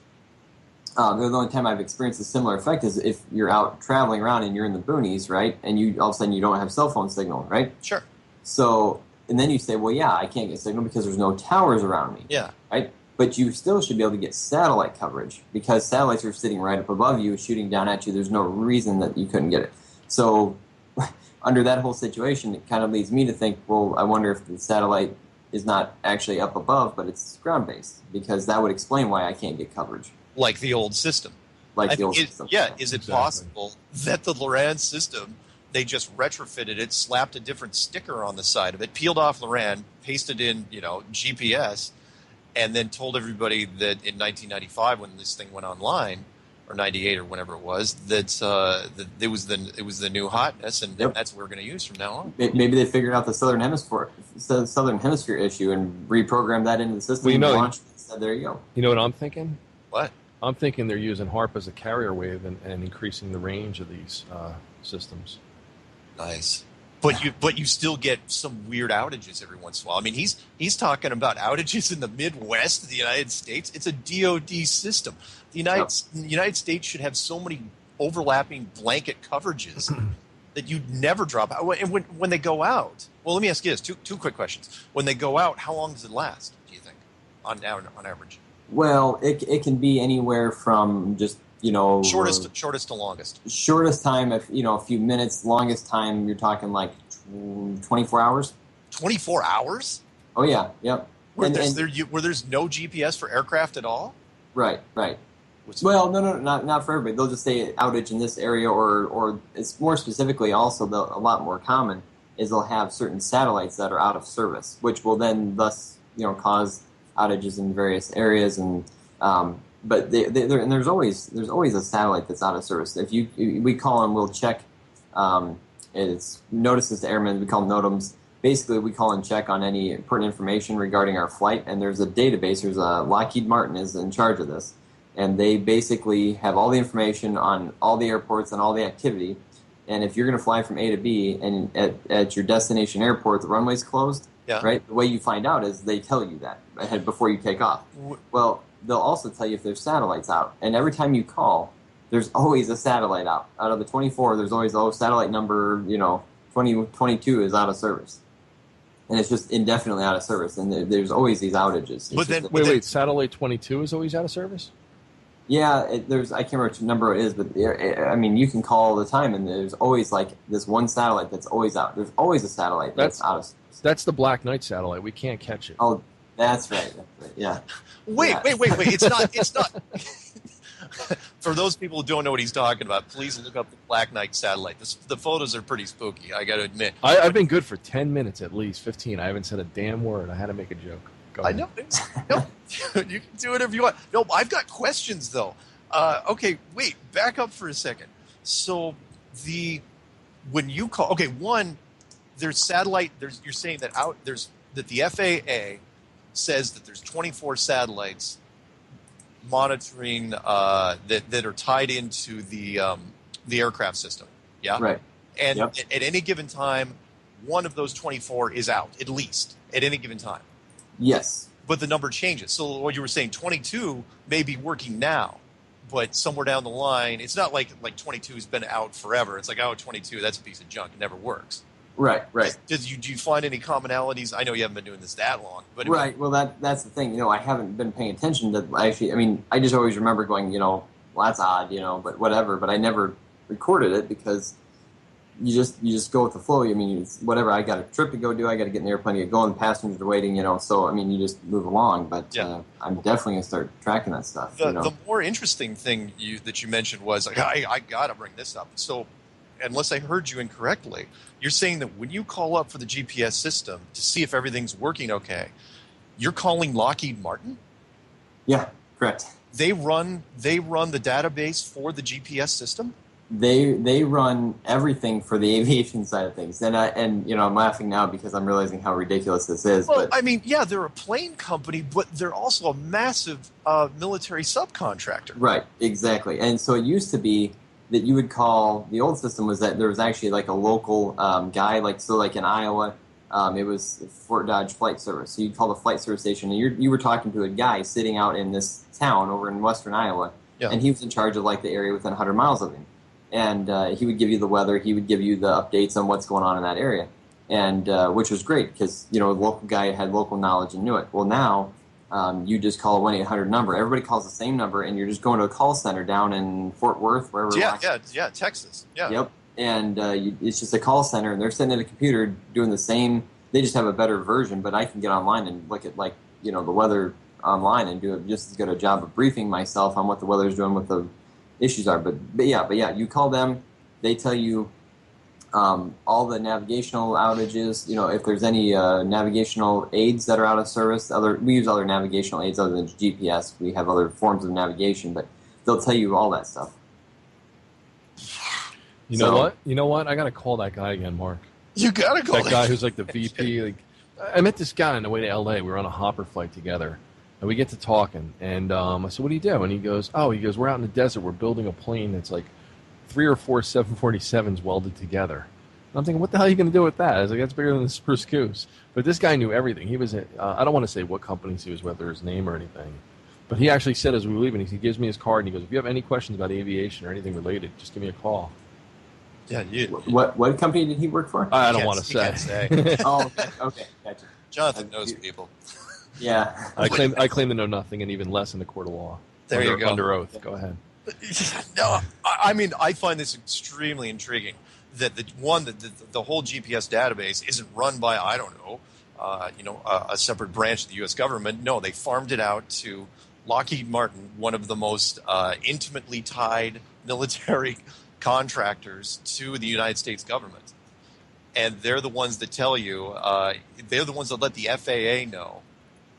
the only time I've experienced a similar effect is if you're out traveling around and you're in the boonies, right, and you all of a sudden you don't have cell phone signal, right? Sure. So, and then you say, well, yeah, I can't get signal because there's no towers around me. Yeah. Right? But you still should be able to get satellite coverage because satellites are sitting right up above you, shooting down at you. There's no reason that you couldn't get it. So, under that whole situation, it kind of leads me to think, well, I wonder if the satellite is not actually up above, but it's ground-based, because that would explain why I can't get coverage. Like the old system. System. Yeah, is it possible that the Loran system, they just retrofitted it, slapped a different sticker on the side of it, peeled off Loran, pasted in, GPS, and then told everybody that in 1995 when this thing went online, or 98 or whenever it was, that it was the new hotness, and that's what we're going to use from now on. Maybe they figured out the Southern Hemisphere issue and reprogrammed that into the system. Well, launched it and said, there you go. You know what I'm thinking? What? I'm thinking they're using HARP as a carrier wave and increasing the range of these systems. Nice. But you still get some weird outages every once in a while. I mean, he's talking about outages in the Midwest of the United States. It's a DoD system. The United States should have so many overlapping blanket coverages that you'd never drop out. And when they go out, well, let me ask you this: two quick questions. When they go out, how long does it last? Do you think, on average? Well, it can be anywhere from just shortest to longest. Shortest time, a few minutes. Longest time, you're talking like 24 hours. 24 hours? Oh yeah, yep. Where there's no GPS for aircraft at all? Right. Well, no, not for everybody. They'll just say outage in this area, or it's more specifically also a lot more common is they'll have certain satellites that are out of service, which will then thus cause outages in various areas and. But there's always a satellite that's out of service. We call them, we'll check. It's notices to airmen. We call them NOTAMs. Basically, we call and check on any important information regarding our flight. And there's a database. There's a Lockheed Martin is in charge of this, and they basically have all the information on all the airports and all the activity. And if you're going to fly from A to B, and at your destination airport the runway's closed, right? The way you find out is they tell you that ahead before you take off. Well. They'll also tell you if there's satellites out. And every time you call, there's always a satellite out. Out of the 24, there's always satellite number, 2022 is out of service. And it's just indefinitely out of service. And there's always these outages. Wait, satellite 22 is always out of service? Yeah, there's I can't remember which number it is, but I mean you can call all the time, and there's always like this one satellite that's always out. There's always a satellite that's out of service. That's the Black Knight satellite. We can't catch it. Oh, that's right. Yeah. Wait. It's not. For those people who don't know what he's talking about, please look up the Black Knight satellite. The photos are pretty spooky, I got to admit. I've been good for 10 minutes at least, 15. I haven't said a damn word. I had to make a joke. I know. No, you can do whatever you want. No, I've got questions, though. Okay, wait. Back up for a second. So when you call... Okay, one, there's satellite... You're saying that that the FAA says that there's 24 satellites monitoring that are tied into the aircraft system. Yeah? Right. And at any given time, one of those 24 is out, at least, at any given time. Yes. But the number changes. So what you were saying, 22 may be working now, but somewhere down the line, it's not like 22 has been out forever. It's like, 22, that's a piece of junk. It never works. Right. Do you find any commonalities? I know you haven't been doing this that long. But right. Well, that's the thing. I haven't been paying attention to actually. I mean, I just always remember going, well, that's odd, but whatever. But I never recorded it because you just go with the flow. I mean, it's whatever. I got a trip to go do. I got to get in the airplane to get going. Passengers are waiting. So I mean, you just move along. But I'm definitely gonna start tracking that stuff. The more interesting thing that you mentioned was like, I gotta bring this up. So, unless I heard you incorrectly, you're saying that when you call up for the GPS system to see if everything's working okay, you're calling Lockheed Martin? Yeah, correct. They run the database for the GPS system? They run everything for the aviation side of things, and I'm laughing now because I'm realizing how ridiculous this is. Well, I mean, yeah, they're a plane company, but they're also a massive military subcontractor. Right, exactly. And so it used to be that you would call. The old system was that there was actually like a local guy, like in Iowa, it was Fort Dodge Flight Service. So you'd call the flight service station, and you were talking to a guy sitting out in this town over in western Iowa, and he was in charge of like the area within 100 miles of him. And he would give you the weather. He would give you the updates on what's going on in that area, and which was great because the local guy had local knowledge and knew it. Well, now you just call a 1-800 number. Everybody calls the same number, and you're just going to a call center down in Fort Worth, wherever. Yeah, Texas. Yeah. Yep. And it's just a call center, and they're sitting at a computer doing the same. They just have a better version, but I can get online and look at the weather online and do just as good a job of briefing myself on what the weather's doing with the issues are, but yeah, you call them, they tell you all the navigational outages. If there's any navigational aids that are out of service. We use other navigational aids other than GPS. We have other forms of navigation, but they'll tell you all that stuff. You know what? I gotta call that guy again, Mark. You gotta call that guy who's like the VP. I met this guy on the way to LA. We were on a hopper flight together. And we get to talking, and I said, what do you do? And he goes, we're out in the desert. We're building a plane that's like 3 or 4 747s welded together. And I'm thinking, what the hell are you going to do with that? I was like, that's bigger than the Spruce Goose. But this guy knew everything. He was, I don't want to say what companies he was with or his name or anything. But he actually said as we were leaving, he gives me his card, and he goes, if you have any questions about aviation or anything related, just give me a call. Yeah. What company did he work for? I don't want to say. Can't say. Oh, okay. Gotcha. Jonathan knows people. Yeah. I claim to know nothing, and even less in the court of law. There you go. Under oath. Go ahead. No, I mean, I find this extremely intriguing. That the whole GPS database isn't run by a separate branch of the U.S. government. No, they farmed it out to Lockheed Martin, one of the most intimately tied military contractors to the United States government, and they're the ones that tell you. They're the ones that let the FAA know.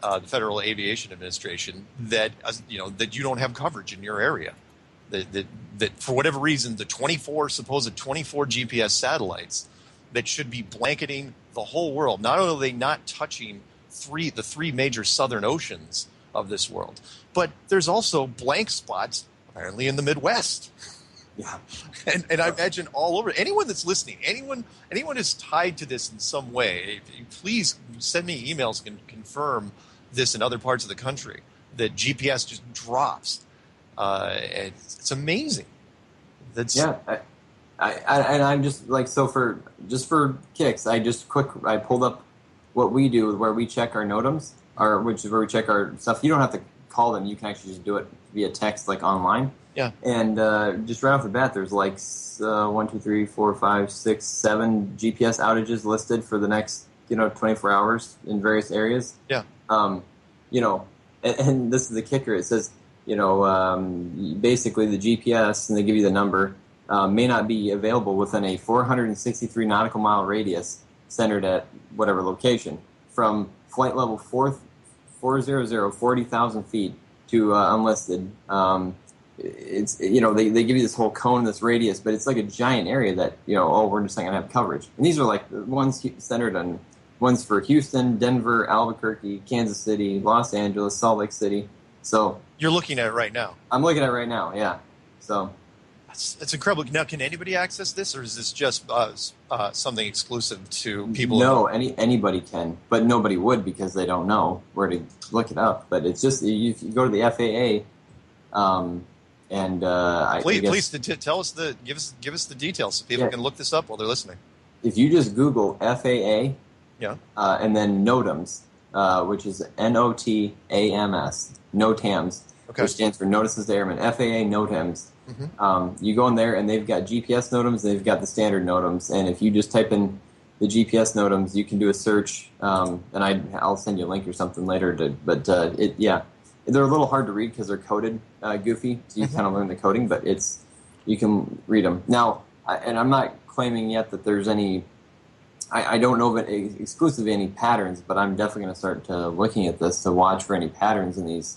The Federal Aviation Administration that that you don't have coverage in your area, that for whatever reason the supposed 24 GPS satellites that should be blanketing the whole world. Not only are they not touching the three major southern oceans of this world, but there's also blank spots apparently in the Midwest. Yeah, and I imagine all over. Anyone that's listening, anyone is tied to this in some way. Please send me emails and confirm this in other parts of the country that GPS just drops. It's amazing. I'm just like for kicks. I pulled up what we do where we check our NOTAMs, which is where we check our stuff. You don't have to call them. You can actually just do it via text, like online. Yeah. And just right off the bat, there's like 1, 2, 3, 4, 5, 6, 7 GPS outages listed for the next 24 hours in various areas. Yeah. And this is the kicker. It says basically the GPS, and they give you the number, may not be available within a 463 nautical mile radius centered at whatever location from flight level 400, 40,000 feet to unlisted. It's they give you this whole cone, this radius, but it's like a giant area that we're just not gonna have coverage. And these are like the ones centered on ones for Houston, Denver, Albuquerque, Kansas City, Los Angeles, Salt Lake City. So you're looking at it right now. I'm looking at it right now. Yeah. So that's incredible. Now, can anybody access this, or is this just something exclusive to people? No, anybody can, but nobody would because they don't know where to look it up. But it's just you go to the FAA. Please tell us give us the details so people can look this up while they're listening. If you just Google FAA, and then NOTAMs, which is NOTAMS, NOTAMs, which stands for Notices to Airmen. FAA NOTAMs. Mm-hmm. You go in there and they've got GPS NOTAMs, they've got the standard NOTAMs, and if you just type in the GPS NOTAMs, you can do a search. And I'll send you a link or something later. They're a little hard to read because they're coded goofy, so you kind of learn the coding, but you can read them. Now, and I'm not claiming yet that there's any, I don't know of exclusively any patterns, but I'm definitely going to start looking at this to watch for any patterns in these,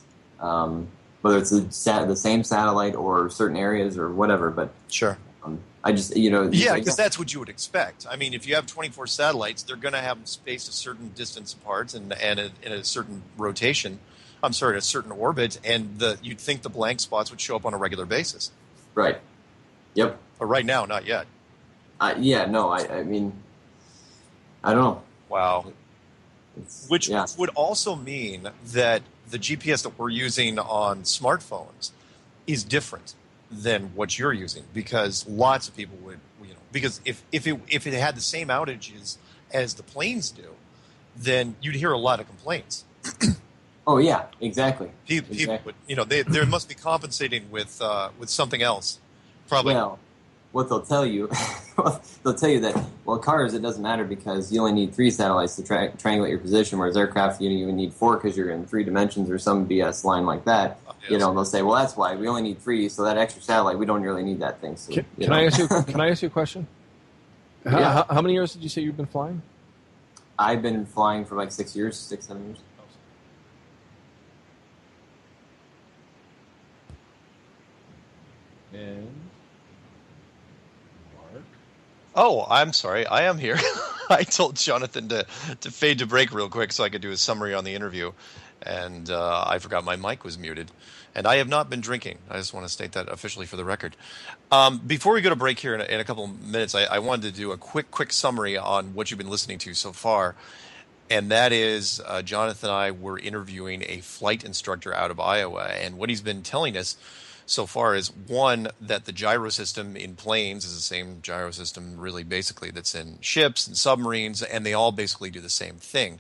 whether it's the same satellite or certain areas or whatever, but sure. I just, because that's what you would expect. I mean, if you have 24 satellites, they're going to have spaced a certain distance apart and in a certain rotation. I'm sorry, a certain orbit, and you'd think the blank spots would show up on a regular basis. Right. Yep. But right now, not yet. I mean, I don't know. Wow. Which would also mean that the GPS that we're using on smartphones is different than what you're using, because lots of people would, because if it had the same outages as the planes do, then you'd hear a lot of complaints. Oh yeah, exactly. People would, they must be compensating with something else, probably. Well, what they'll tell you, that cars it doesn't matter because you only need 3 satellites to triangulate your position, whereas aircraft you even need 4 because you're in 3 dimensions or some BS line like that. Yes. They'll say, well, that's why we only need 3, so that extra satellite we don't really need that thing. So, can I ask you a question? How many years did you say you've been flying? I've been flying for like 6 years, 7 years. And Mark? Oh, I'm sorry. I am here. I told Jonathan to fade to break real quick so I could do a summary on the interview, and I forgot my mic was muted. And I have not been drinking. I just want to state that officially for the record. Before we go to break here in a couple of minutes, I wanted to do a quick summary on what you've been listening to so far. And that is Jonathan and I were interviewing a flight instructor out of Iowa, and what he's been telling us so far is, one, that the gyro system in planes is the same gyro system really basically that's in ships and submarines, and they all basically do the same thing,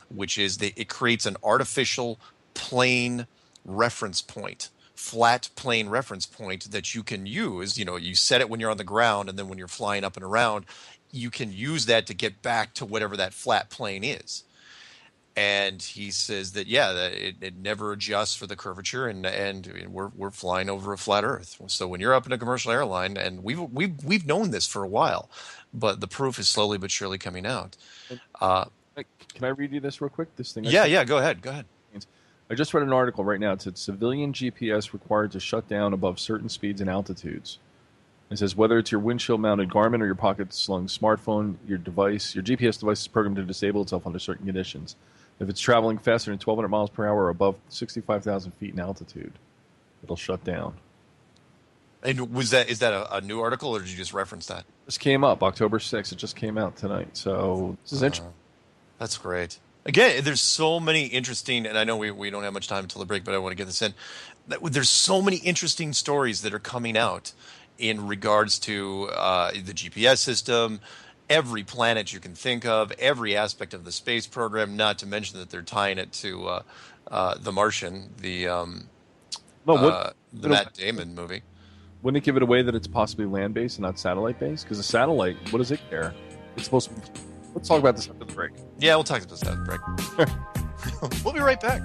which is it creates an artificial plane reference point, flat plane reference point that you can use. You set it when you're on the ground, and then when you're flying up and around, you can use that to get back to whatever that flat plane is. And he says that that it never adjusts for the curvature, and we're flying over a flat Earth. So when you're up in a commercial airline, and we've known this for a while, but the proof is slowly but surely coming out. Can I read you this real quick? This thing. Yeah. Go ahead. I just read an article right now. It said civilian GPS required to shut down above certain speeds and altitudes. It says whether it's your windshield-mounted Garmin or your pocket-slung smartphone, your GPS device is programmed to disable itself under certain conditions. If it's traveling faster than 1,200 miles per hour or above 65,000 feet in altitude, it'll shut down. And is that a new article, or did you just reference that? This came up October 6th. It just came out tonight. So this is interesting. That's great. Again, there's so many interesting, and I know we don't have much time until the break, but I want to get this in. There's so many interesting stories that are coming out in regards to the GPS system, every planet you can think of, every aspect of the space program, not to mention that they're tying it to The Martian, the No, Matt Damon movie. wouldn't it give it away that it's possibly land-based and not satellite-based? Because a satellite, what does it care? It's supposed to be... Let's talk about this after the break. Yeah, we'll talk about this after the break. We'll be right back.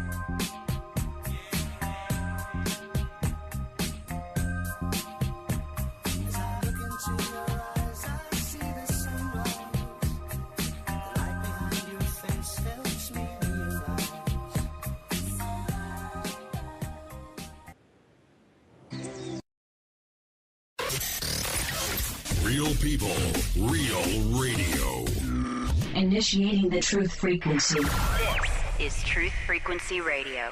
Real people, real radio. Initiating the truth frequency. This is Truth Frequency Radio.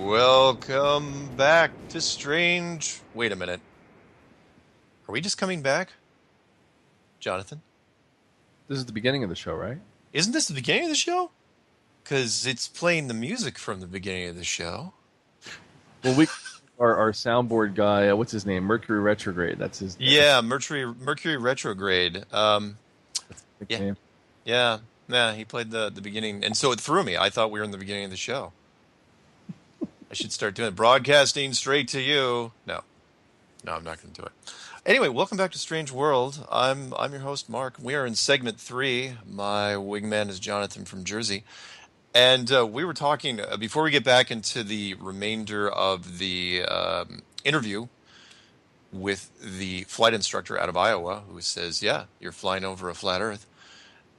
Welcome back to Strange. Wait a minute. Are we just coming back? Jonathan? This is the beginning of the show, right? Isn't this the beginning of the show? Because it's playing the music from the beginning of the show. Well, our soundboard guy, what's his name? Mercury Retrograde. That's his name. Yeah, Mercury Retrograde. Name. Yeah, he played the beginning. And so it threw me. I thought we were in the beginning of the show. I should start doing it. Broadcasting straight to you. No, I'm not going to do it. Anyway, welcome back to Strange World. I'm your host, Mark. We are in segment 3. My wingman is Jonathan from Jersey. And we were talking, before we get back into the remainder of the interview with the flight instructor out of Iowa, who says, yeah, you're flying over a flat Earth.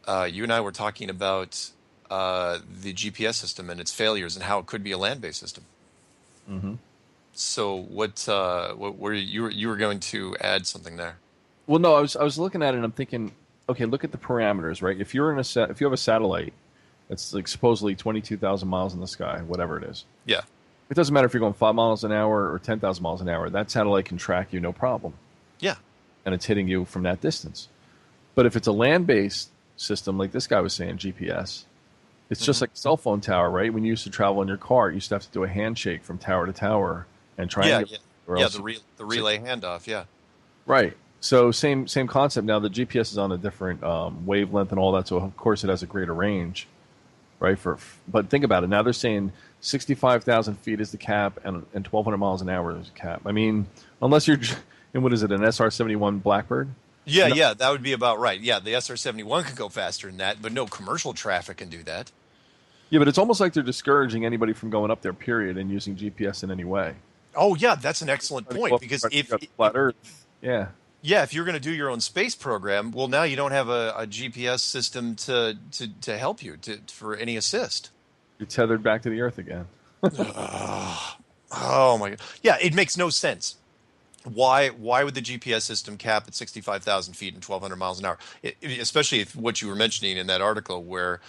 You and I were talking about the GPS system and its failures and how it could be a land-based system. Mm-hmm. So what were you were going to add something there? Well, no, I was looking at it and I'm thinking, okay, look at the parameters, right? If you have a satellite that's like supposedly 22,000 miles in the sky, whatever it is. Yeah. It doesn't matter if you're going 5 miles an hour or 10,000 miles an hour. That satellite can track you no problem. Yeah. And it's hitting you from that distance. But if it's a land-based system, like this guy was saying, GPS, it's just like a cell phone tower, right? When you used to travel in your car, you used to have to do a handshake from tower to tower and triangulate. Yeah, the relay handoff, yeah. Right. So same concept. Now the GPS is on a different wavelength and all that, so of course it has a greater range, right? But think about it. Now they're saying 65,000 feet is the cap and 1,200 miles an hour is the cap. I mean, unless you're in, what is it, an SR-71 Blackbird? Yeah, that would be about right. Yeah, the SR-71 could go faster than that, but no commercial traffic can do that. Yeah, but it's almost like they're discouraging anybody from going up there, period, and using GPS in any way. Oh, yeah, that's an excellent point, because if flat Earth, yeah, if you're going to do your own space program, well, now you don't have a GPS system to help you for any assist. You're tethered back to the Earth again. Oh my God! Yeah, it makes no sense. Why would the GPS system cap at 65,000 feet and 1,200 miles an hour? Especially if what you were mentioning in that article where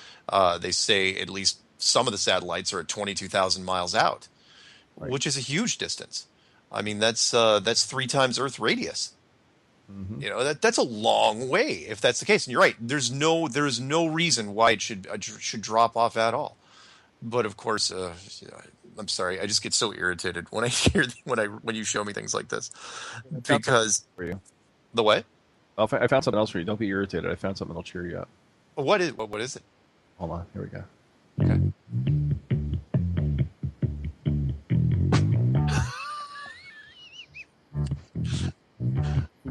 they say at least some of the satellites are at 22,000 miles out, right, which is a huge distance. I mean, that's 3 times Earth radius. Mm-hmm. You know, that's a long way if that's the case. And you're right. There is no reason why it should drop off at all. But of course, I'm sorry. I just get so irritated when I hear when you show me things like this, because for you. The what? I found something else for you. Don't be irritated. I found something that'll cheer you up. What is it? Hold on. Here we go. Okay.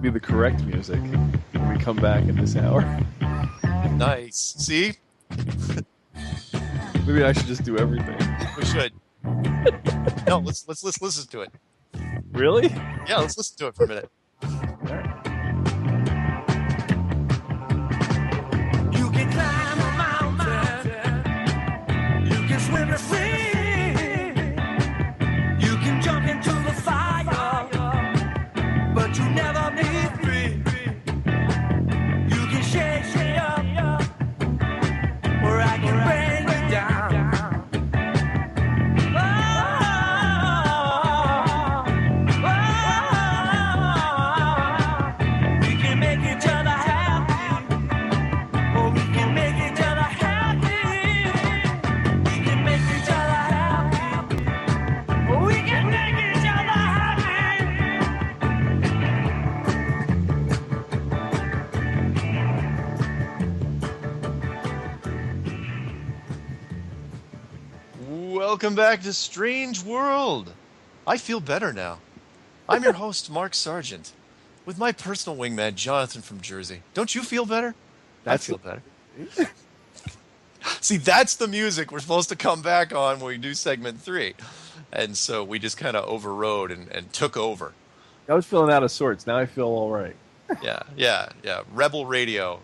be the correct music when we come back in this hour. Nice. See? Maybe I should just do everything. We should. No, let's listen to it. Really? Yeah, let's listen to it for a minute. You can climb a mountain. You can swim the sea. You can jump into the fire, but you never be free. You can shake it up, or I can bring you down. We can make each other happy, or we can make each other happy. We can make each other happy, or we can make each other Welcome back to Strange World. I feel better now. I'm your host, Mark Sargent, with my personal wingman, Jonathan from Jersey. Don't you feel better? I feel better. See, that's the music we're supposed to come back on when we do segment 3. And so we just kind of overrode and took over. I was feeling out of sorts. Now I feel all right. Yeah. Rebel Radio.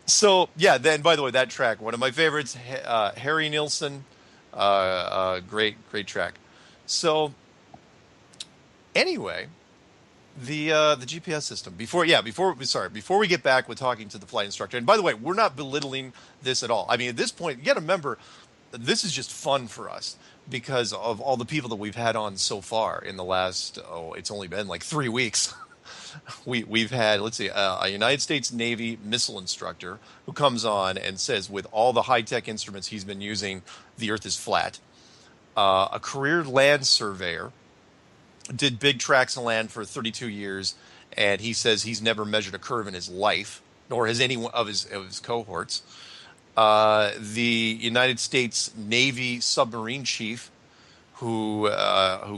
So, yeah, then, by the way, that track, one of my favorites, Harry Nilsson, great track. So, anyway, the GPS system. Before we get back with talking to the flight instructor, and by the way, we're not belittling this at all. I mean, at this point, you got to remember, this is just fun for us because of all the people that we've had on so far in the last, it's only been like 3 weeks. We've had, let's see, a United States Navy missile instructor who comes on and says with all the high-tech instruments he's been using, the Earth is flat. A career land surveyor did big tracts of land for 32 years, and he says he's never measured a curve in his life, nor has any of his cohorts. The United States Navy submarine chief who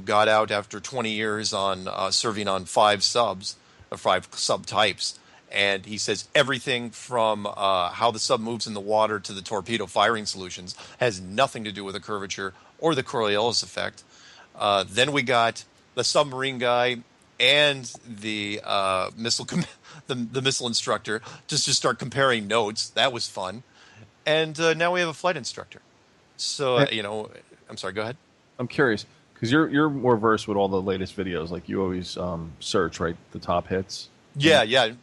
got out after 20 years on serving on 5 subs, or 5 subtypes, and he says everything from how the sub moves in the water to the torpedo firing solutions has nothing to do with the curvature or the Coriolis effect. Then we got the submarine guy and the missile instructor just to start comparing notes. That was fun, and now we have a flight instructor. So I'm sorry. Go ahead. I'm curious because you're more versed with all the latest videos. Like you always search, right, the top hits. Yeah. Do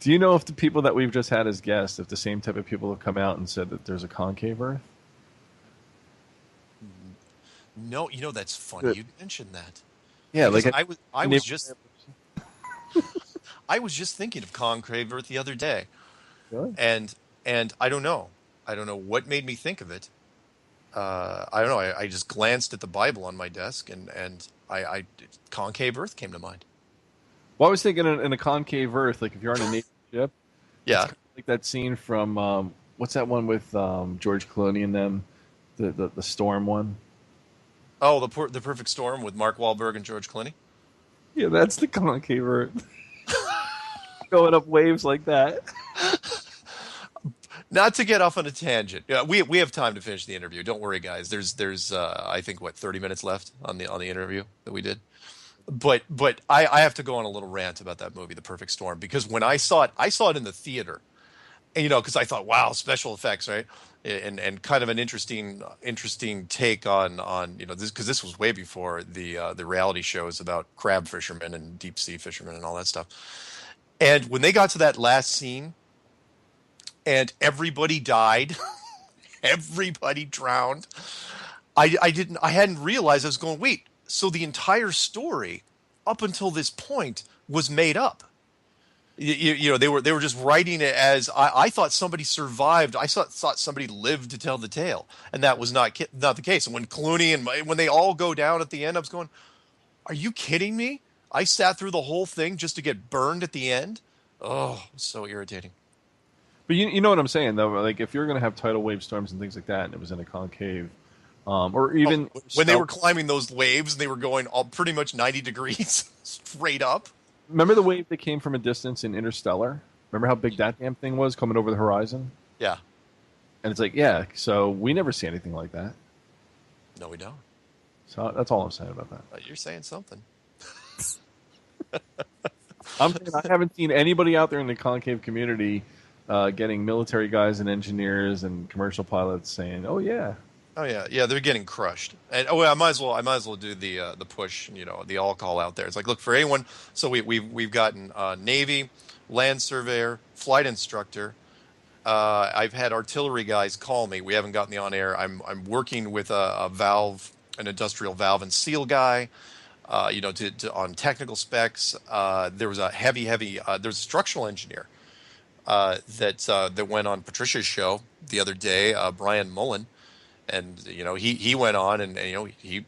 you know if the people that we've just had as guests, if the same type of people have come out and said that there's a concave Earth? No, that's funny. You mentioned that. Yeah, because like I was just thinking of concave Earth the other day, really? and I don't know. I don't know what made me think of it. I don't know. I just glanced at the Bible on my desk, and I concave Earth came to mind. Well, I was thinking in a concave Earth, like if you're on a Navy ship. Yeah. It's kind of like that scene from, what's that one with George Clooney and them? The storm one? Oh, the Perfect Storm with Mark Wahlberg and George Clooney? Yeah, that's the concave Earth. Going up waves like that. Not to get off on a tangent. Yeah, we have time to finish the interview. Don't worry, guys. There's I think 30 minutes left on the interview that we did. But I have to go on a little rant about that movie, The Perfect Storm, because when I saw it in the theater, and because I thought, wow, special effects, right? And kind of an interesting take on this, because this was way before the reality shows about crab fishermen and deep sea fishermen and all that stuff. And when they got to that last scene, and everybody died, everybody drowned, I hadn't realized. I was going, wait, so the entire story up until this point was made up. They were just writing it as I thought somebody survived. I thought somebody lived to tell the tale, and that was not the case. And when Clooney and when they all go down at the end, I was going, "Are you kidding me? I sat through the whole thing just to get burned at the end." Oh, so irritating. But you know what I'm saying though. Like if you're going to have tidal wave storms and things like that, and it was in a concave or even when they were climbing those waves and they were going all pretty much 90 degrees straight up. Remember the wave that came from a distance in Interstellar? Remember how big that damn thing was coming over the horizon? Yeah. And it's like, yeah, so we never see anything like that. No, we don't. So that's all I'm saying about that. You're saying something. I'm saying I haven't seen anybody out there in the concave community getting military guys and engineers and commercial pilots saying, "Oh yeah, yeah, they're getting crushed." And I might as well do the push, the all call out there. It's like, look, for anyone. So we've gotten Navy, land surveyor, flight instructor. I've had artillery guys call me. We haven't gotten the on air. I'm working with a valve, an industrial valve and seal guy. On technical specs. There was a heavy. There's a structural engineer that went on Patricia's show the other day, Brian Mullen, and he went on and he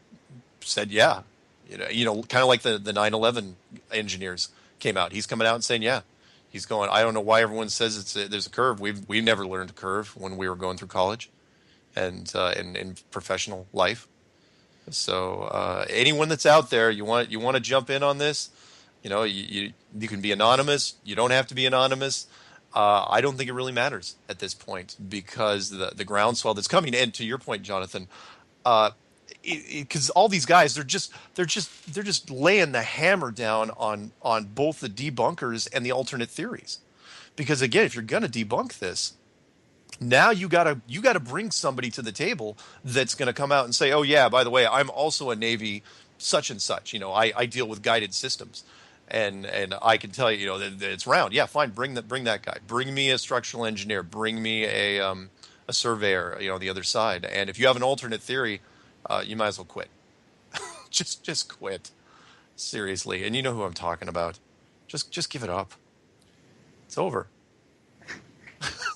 said, yeah, kind of like the 9/11 engineers came out. He's coming out and saying, yeah, he's going. I don't know why everyone says there's a curve. We never learned a curve when we were going through college, and in professional life. So anyone that's out there, you want to jump in on this, you can be anonymous. You don't have to be anonymous. I don't think it really matters at this point because the groundswell that's coming. And to your point, Jonathan, because all these guys, they're just laying the hammer down on both the debunkers and the alternate theories. Because again, if you're going to debunk this, now you gotta bring somebody to the table that's going to come out and say, oh yeah, by the way, I'm also a Navy such and such. I deal with guided systems, and I can tell you, that it's round. Yeah, fine. Bring that guy. Bring me a structural engineer. Bring me a surveyor. The other side. And if you have an alternate theory, you might as well quit. just quit. Seriously, and you know who I'm talking about. Just give it up. It's over.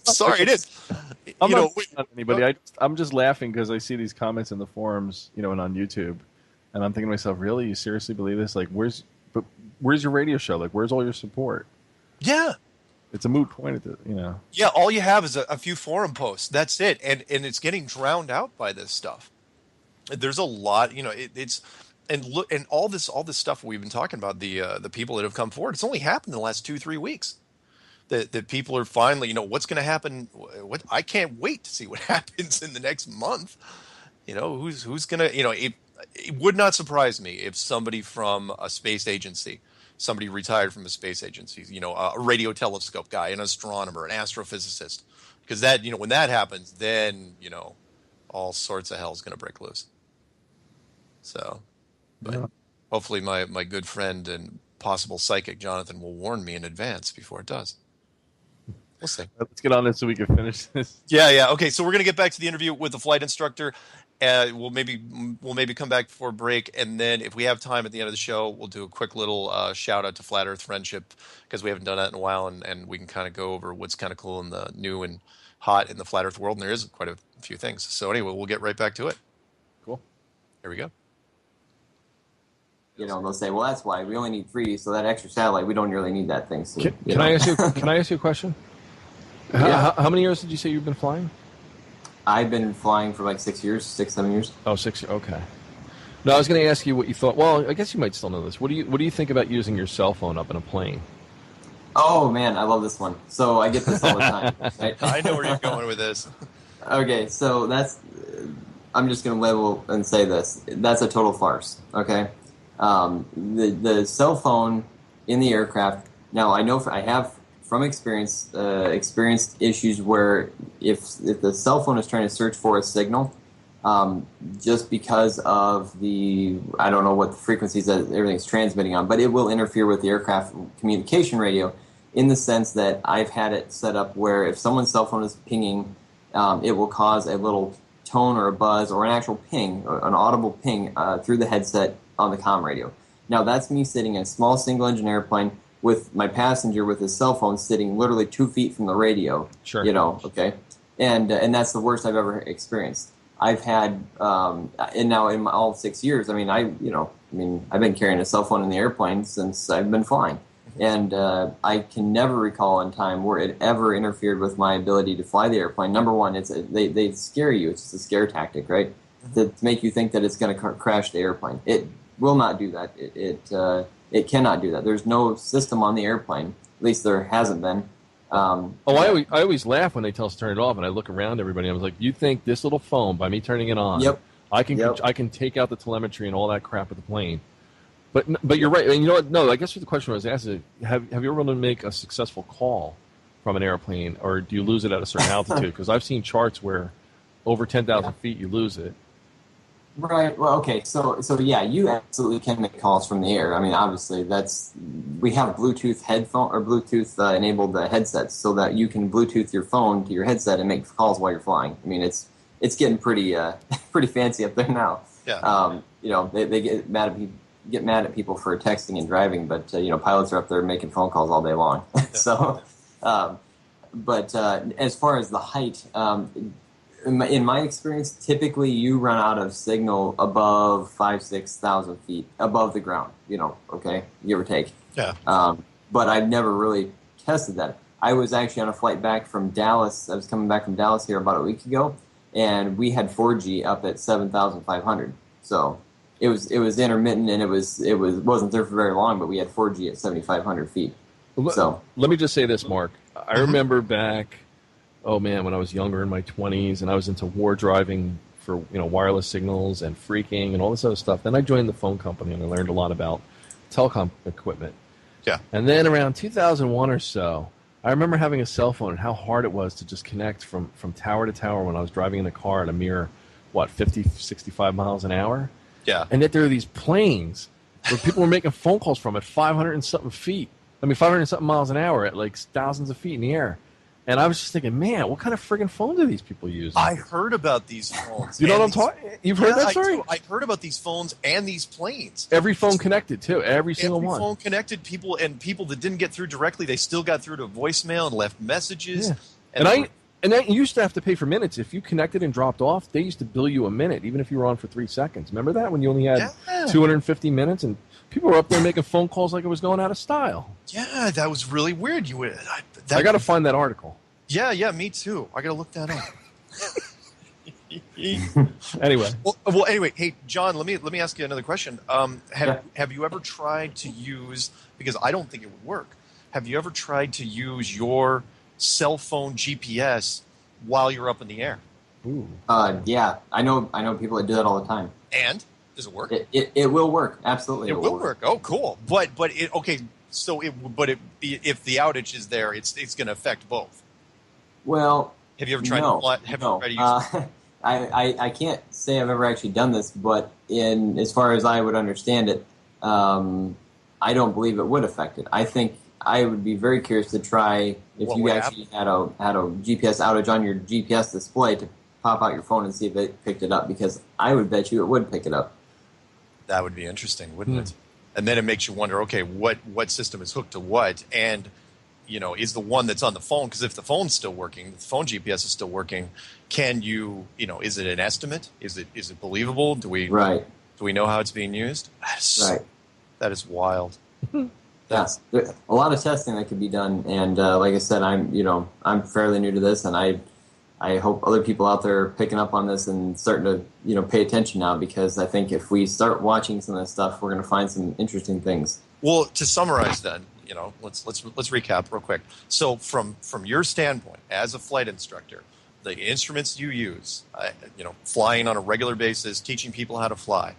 Sorry, it is. I'm not anybody. I'm just laughing because I see these comments in the forums, and on YouTube, and I'm thinking to myself, really, you seriously believe this? Like, where's your radio show? Like, where's all your support? Yeah, it's a moot point at the. Yeah, all you have is a few forum posts. That's it, and it's getting drowned out by this stuff. There's a lot, it's. And look, and all this stuff we've been talking about, the people that have come forward, it's only happened in the last 2-3 weeks. That people are finally, what's going to happen? I can't wait to see what happens in the next month. Who's going to, it would not surprise me if somebody from a space agency, somebody retired from a space agency, a radio telescope guy, an astronomer, an astrophysicist, because that, when that happens, then, all sorts of hell is going to break loose. So, but hopefully my good friend and possible psychic Jonathan will warn me in advance before it does. We'll see. Let's get on this so we can finish this. Yeah. Okay, so we're going to get back to the interview with the flight instructor. We'll maybe come back before break, and then if we have time at the end of the show, we'll do a quick little shout out to Flat Earth Friendship because we haven't done that in a while, and we can kind of go over what's kind of cool and the new and hot in the Flat Earth world, and there is quite a few things. So anyway, we'll get right back to it. Cool. Here we go. They'll say, well, that's why we only need 3, so that extra satellite, we don't really need that thing. So, can I ask you a question? Yeah. How many years did you say you've been flying? I've been flying for like 6 years, 7 years. Oh, 6 years. Okay. No, I was going to ask you what you thought. Well, I guess you might still know this. What do you think about using your cell phone up in a plane? Oh man, I love this one. So I get this all the time. Right? I know where you're going with this. Okay, so I'm just going to level and say this. That's a total farce. Okay, the cell phone in the aircraft. Now I know I have from experience experienced issues where if the cell phone is trying to search for a signal, just because of I don't know what the frequencies that everything's transmitting on, but it will interfere with the aircraft communication radio in the sense that I've had it set up where if someone's cell phone is pinging, it will cause a little tone or a buzz or an actual ping, an audible ping through the headset on the comm radio. Now that's me sitting in a small single-engine airplane with my passenger with his cell phone sitting literally 2 feet from the radio. Sure. Okay, and that's the worst I've ever experienced. I've had, and now in all 6 years, I've been carrying a cell phone in the airplane since I've been flying, and I can never recall a time where it ever interfered with my ability to fly the airplane. Number one, they scare you; it's just a scare tactic, right? to make you think that it's going to crash the airplane. It will not do that. It cannot do that. There's no system on the airplane. At least there hasn't been. I always laugh when they tell us to turn it off, and I look around everybody. And I was like, "You think this little phone, by me turning it on, I can take out the telemetry and all that crap of the plane?" But you're right. And you know what? No, I guess the question I was asked is, have you ever been able to make a successful call from an airplane, or do you lose it at a certain altitude? Because I've seen charts where over 10,000 feet you lose it. Right. Well, okay. So yeah, you absolutely can make calls from the air. I mean, obviously, we have Bluetooth headphone or Bluetooth enabled headsets, so that you can Bluetooth your phone to your headset and make calls while you're flying. I mean, it's getting pretty pretty fancy up there now. Yeah. They get mad at people for texting and driving, but pilots are up there making phone calls all day long. So, but as far as the height. In my experience, typically you run out of signal above 5,000-6,000 feet above the ground. Okay, give or take. Yeah. But I've never really tested that. I was actually on a flight back from Dallas. I was coming back from Dallas here about a week ago, and we had 4G up at 7,500. So it was intermittent, and it wasn't there for very long. But we had 4G at 7,500 feet. So let me just say this, Mark. I remember back. Oh man, when I was younger in my 20s and I was into war driving for wireless signals and phreaking and all this other stuff. Then I joined the phone company and I learned a lot about telecom equipment. Yeah. And then around 2001 or so, I remember having a cell phone and how hard it was to just connect from tower to tower when I was driving in the car at a mere 50, 65 miles an hour. Yeah. And yet there are these planes where people were making phone calls from at 500 and something feet. 500 and something miles an hour at like thousands of feet in the air. And I was just thinking, man, what kind of friggin' phone do these people use? I heard about these phones. You know what I'm talking? You've heard that story? I heard about these phones and these planes. Every phone connected too. Every single one. Every phone connected. People that didn't get through directly, they still got through to voicemail and left messages. Yeah. And you used to have to pay for minutes. If you connected and dropped off, they used to bill you a minute, even if you were on for 3 seconds. Remember that when you only had 250 minutes and people were up there making phone calls like it was going out of style. Yeah, that was really weird. I got to find that article. Yeah, me too. I got to look that up. Anyway. Well, anyway, hey, John, let me ask you another question. Have you ever tried to use, because I don't think it would work, have you ever tried to use your cell phone GPS while you're up in the air? Ooh. Yeah, I know people that do that all the time. And does it work? It will work. Absolutely, it will work. Oh, cool. But if the outage is there, it's going to affect both. Well, have you ever tried to fly? Have you tried to use it? I can't say I've ever actually done this, but as far as I would understand it, I don't believe it would affect it. I think I would be very curious to try if you actually had a GPS outage on your GPS display to pop out your phone and see if it picked it up, because I would bet you it would pick it up. That would be interesting, wouldn't it? And then it makes you wonder, okay, what system is hooked to what, and is the one that's on the phone, because if the phone's still working, the phone GPS is still working, can you, is it an estimate? Is it believable? Do we know how it's being used? That is wild. Yes, a lot of testing that could be done, and like I said, I'm fairly new to this, and I hope other people out there are picking up on this and starting to pay attention now, because I think if we start watching some of this stuff, we're going to find some interesting things. Well, to summarize then, let's recap real quick. So from your standpoint as a flight instructor, the instruments you use, flying on a regular basis, teaching people how to fly,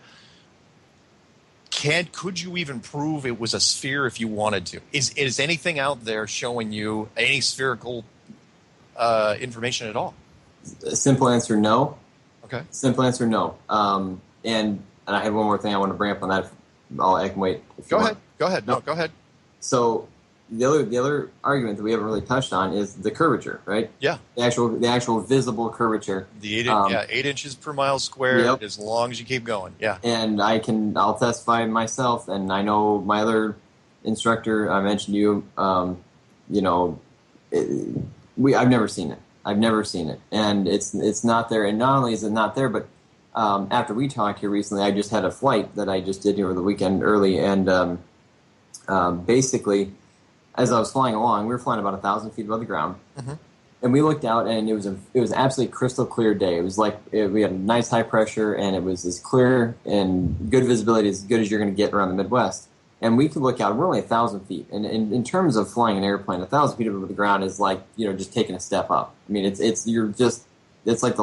could you even prove it was a sphere if you wanted to? Is anything out there showing you any spherical information at all? Simple answer, no. Okay. Simple answer, no. And I have one more thing I want to bring up on that. I can wait. Go ahead. No, go ahead. So the other argument that we haven't really touched on is the curvature, right? Yeah. The actual visible curvature. The 8 inches per mile squared, as long as you keep going. Yeah. And I'll testify myself, and I know my other instructor, I mentioned you, I've never seen it. And it's not there. And not only is it not there, but after we talked here recently, I just had a flight that I just did here over the weekend early, and basically, as I was flying along, we were flying about 1,000 feet above the ground, And we looked out, and it was absolutely crystal clear day. It was like we had a nice high pressure, and it was as clear and good visibility as good as you're going to get around the Midwest. And we could look out. We're only 1,000 feet, and in terms of flying an airplane, 1,000 feet over the ground is like just taking a step up. I mean, it's like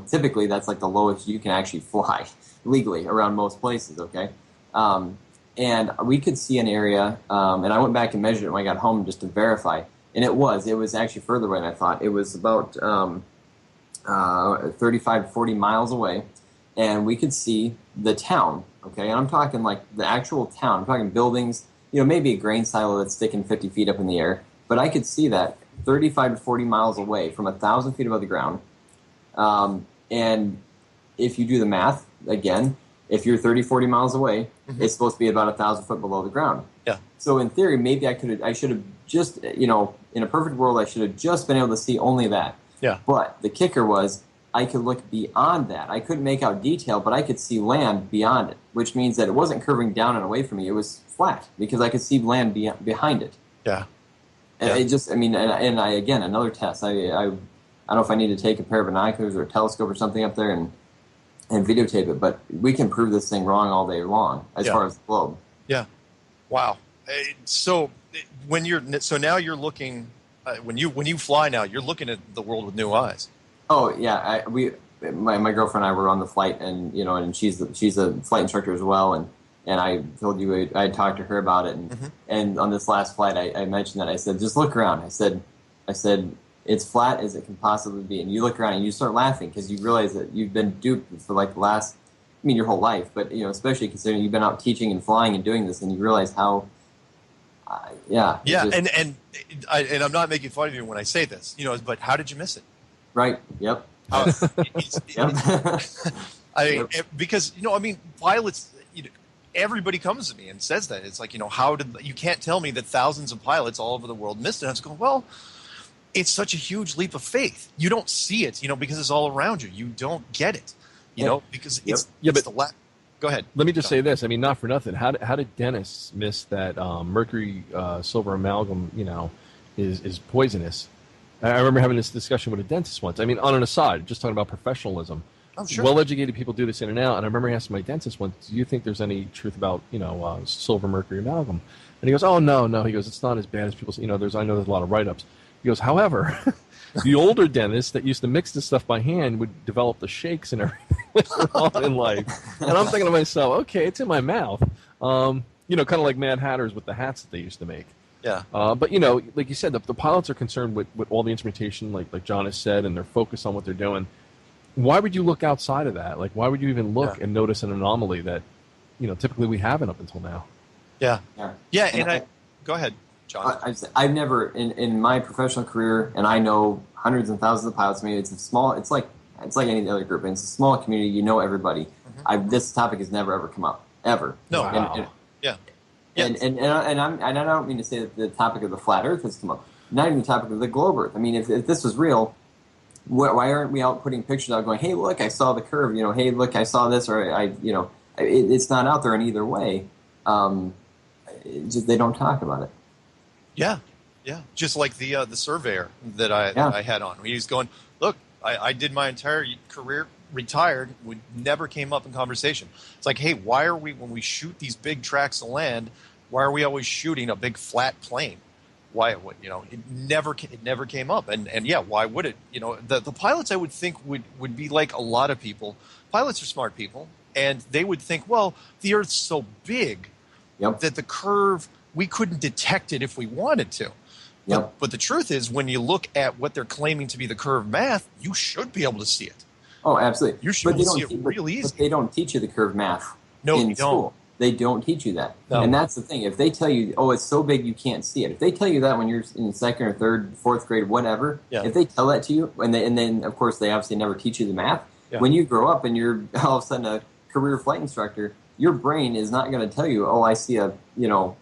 typically that's like the lowest you can actually fly legally around most places. Okay. And we could see an area, and I went back and measured it when I got home just to verify. And it was actually further away than I thought. It was about 35 to 40 miles away, and we could see the town, okay? And I'm talking like the actual town. I'm talking buildings, maybe a grain silo that's sticking 50 feet up in the air. But I could see that 35 to 40 miles away from 1,000 feet above the ground. And if you do the math, again, if you're 30, 40 miles away, it's supposed to be about 1,000 foot below the ground. Yeah. So in theory, maybe I should have just, in a perfect world, I should have just been able to see only that. Yeah. But the kicker was I could look beyond that. I couldn't make out detail, but I could see land beyond it, which means that it wasn't curving down and away from me. It was flat because I could see land behind it. Yeah. And it just, again, another test. I don't know if I need to take a pair of binoculars or a telescope or something up there and videotape it, but we can prove this thing wrong all day long as far as the globe. Yeah. Wow. So now you're looking when you fly now, you're looking at the world with new eyes. Oh yeah, my girlfriend and I were on the flight, and and she's a flight instructor as well, and I told you I talked to her about it, and on this last flight I mentioned that. I said, just look around. I said it's flat as it can possibly be, and you look around and you start laughing because you realize that you've been duped for like the last, your whole life, but especially considering you've been out teaching and flying and doing this, and you realize how. And I'm not making fun of you when I say this, but how did you miss it? Right. Yep. Because pilots. Everybody comes to me and says that. It's like, you can't tell me that thousands of pilots all over the world missed it. I was going, well, it's such a huge leap of faith. You don't see it, because it's all around you. You don't get it, because it's the Go ahead. Let me just say this. Not for nothing. How did dentists miss that mercury silver amalgam, is poisonous? I remember having this discussion with a dentist once. On an aside, just talking about professionalism. Oh, sure. Well-educated people do this in and out. And I remember asking my dentist once, do you think there's any truth about, silver mercury amalgam? And he goes, oh, no. He goes, it's not as bad as people say. I know there's a lot of write-ups. He goes, however, the older dentists that used to mix this stuff by hand would develop the shakes and everything later on in life. And I'm thinking to myself, okay, it's in my mouth. Kind of like Mad Hatters with the hats that they used to make. Yeah. But, like you said, the pilots are concerned with all the instrumentation, like John has said, and they're focused on what they're doing. Why would you look outside of that? Like, why would you even look and notice an anomaly that, typically we haven't up until now? Yeah. And go ahead, John. I've never, in my professional career, and I know hundreds and thousands of pilots. It's like any other group. And it's a small community. You know everybody. This topic has never ever come up ever. No. Wow. And I don't mean to say that the topic of the flat Earth has come up. Not even the topic of the globe Earth. If this was real, why aren't we out putting pictures out, going, "Hey, look, I saw the curve." Hey, look, I saw this, or it's not out there in either way. Just they don't talk about it. Yeah. Just like the surveyor that I had on. He's going, look, I did my entire career, retired, never came up in conversation. It's like, hey, why are we, when we shoot these big tracts of land, why are we always shooting a big flat plane? Why, it never came up. And why would it? The pilots, I would think, would be like a lot of people. Pilots are smart people, and they would think, well, the Earth's so big that the curve, we couldn't detect it if we wanted to. But the truth is, when you look at what they're claiming to be the curve math, you should be able to see it. Oh, absolutely. You should be able to see it real easy. But they don't teach you the curve math in school. They don't teach you that. No. And that's the thing. If they tell you, oh, it's so big you can't see it. If they tell you that when you're in second or third, fourth grade, whatever, if they tell that to you, and then, of course, they obviously never teach you the math, when you grow up and you're all of a sudden a career flight instructor, your brain is not going to tell you, oh, I see a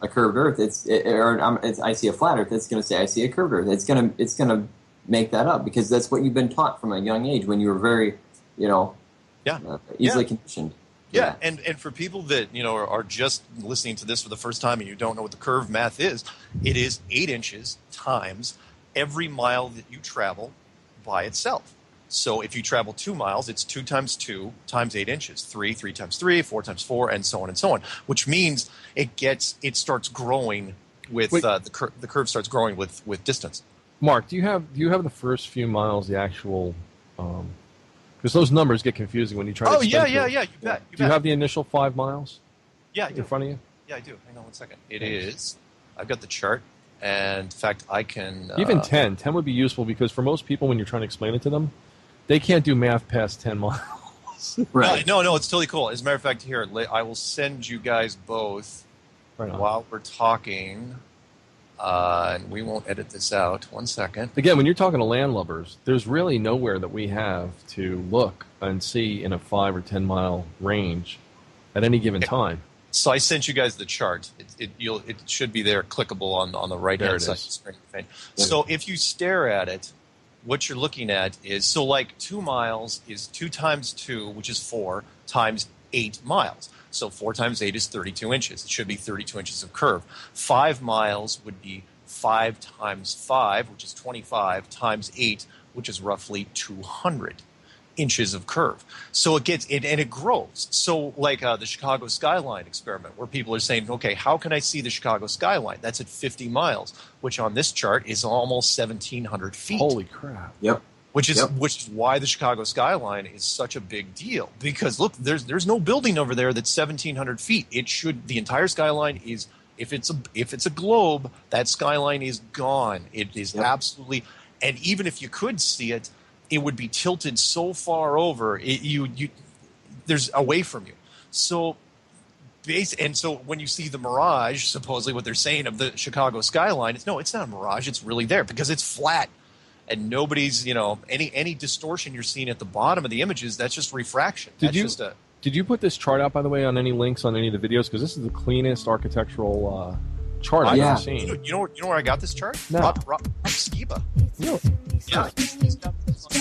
curved Earth. I see a flat Earth. It's going to say I see a curved Earth. It's going to make that up because that's what you've been taught from a young age when you were very, easily conditioned. Yeah, and for people that are just listening to this for the first time and you don't know what the curve math is, it is 8 inches times every mile that you travel by itself. So if you travel 2 miles, it's 2 times 2 times 8 inches, 3 times 3, 4 times 4, and so on, which means it starts growing with the curve starts growing with distance. Mark, do you have the first few miles, the actual, because those numbers get confusing when you try to explain yeah, through. you bet. Do you have the initial 5 miles? Yeah, I do. In front of you? Yeah, I do. Hang on one second. I've got the chart, and in fact, I can... Even 10. 10 would be useful because for most people, when you're trying to explain it to them, they can't do math past 10 miles. Right. No, it's totally cool. As a matter of fact, here, I will send you guys both while we're talking, and we won't edit this out. 1 second. Again, when you're talking to landlubbers, there's really nowhere that we have to look and see in a 5 or 10 mile range at any given time. So I sent you guys the chart. It should be there, clickable on the right hand side of the screen. Okay. So if you stare at it, what you're looking at is, like 2 miles is 2 times 2, which is 4, times 8 miles. So 4 times 8 is 32 inches. It should be 32 inches of curve. 5 miles would be 5 times 5, which is 25, times 8, which is roughly 200 inches of curve. So it grows. So like the Chicago skyline experiment, where people are saying, okay, how can I see the Chicago skyline? That's at 50 miles, which on this chart is almost 1,700 feet. Holy crap. Yep. Which is why the Chicago skyline is such a big deal. Because look, there's no building over there that's 1,700 feet. The entire skyline is, if it's a globe, that skyline is gone. It is absolutely, and even if you could see it, it would be tilted so far over, there's away from you. So, so when you see the mirage, supposedly what they're saying of the Chicago skyline, it's not a mirage. It's really there because it's flat, and nobody's any distortion you're seeing at the bottom of the images. That's just refraction. Did you put this chart out, by the way, on any links on any of the videos? Because this is the cleanest architectural chart I've ever seen. You know where I got this chart? No. Rob Skiba. No. Yeah. He's got this on.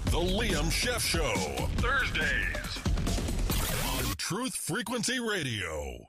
The Liam Chef Show, Thursdays on Truth Frequency Radio.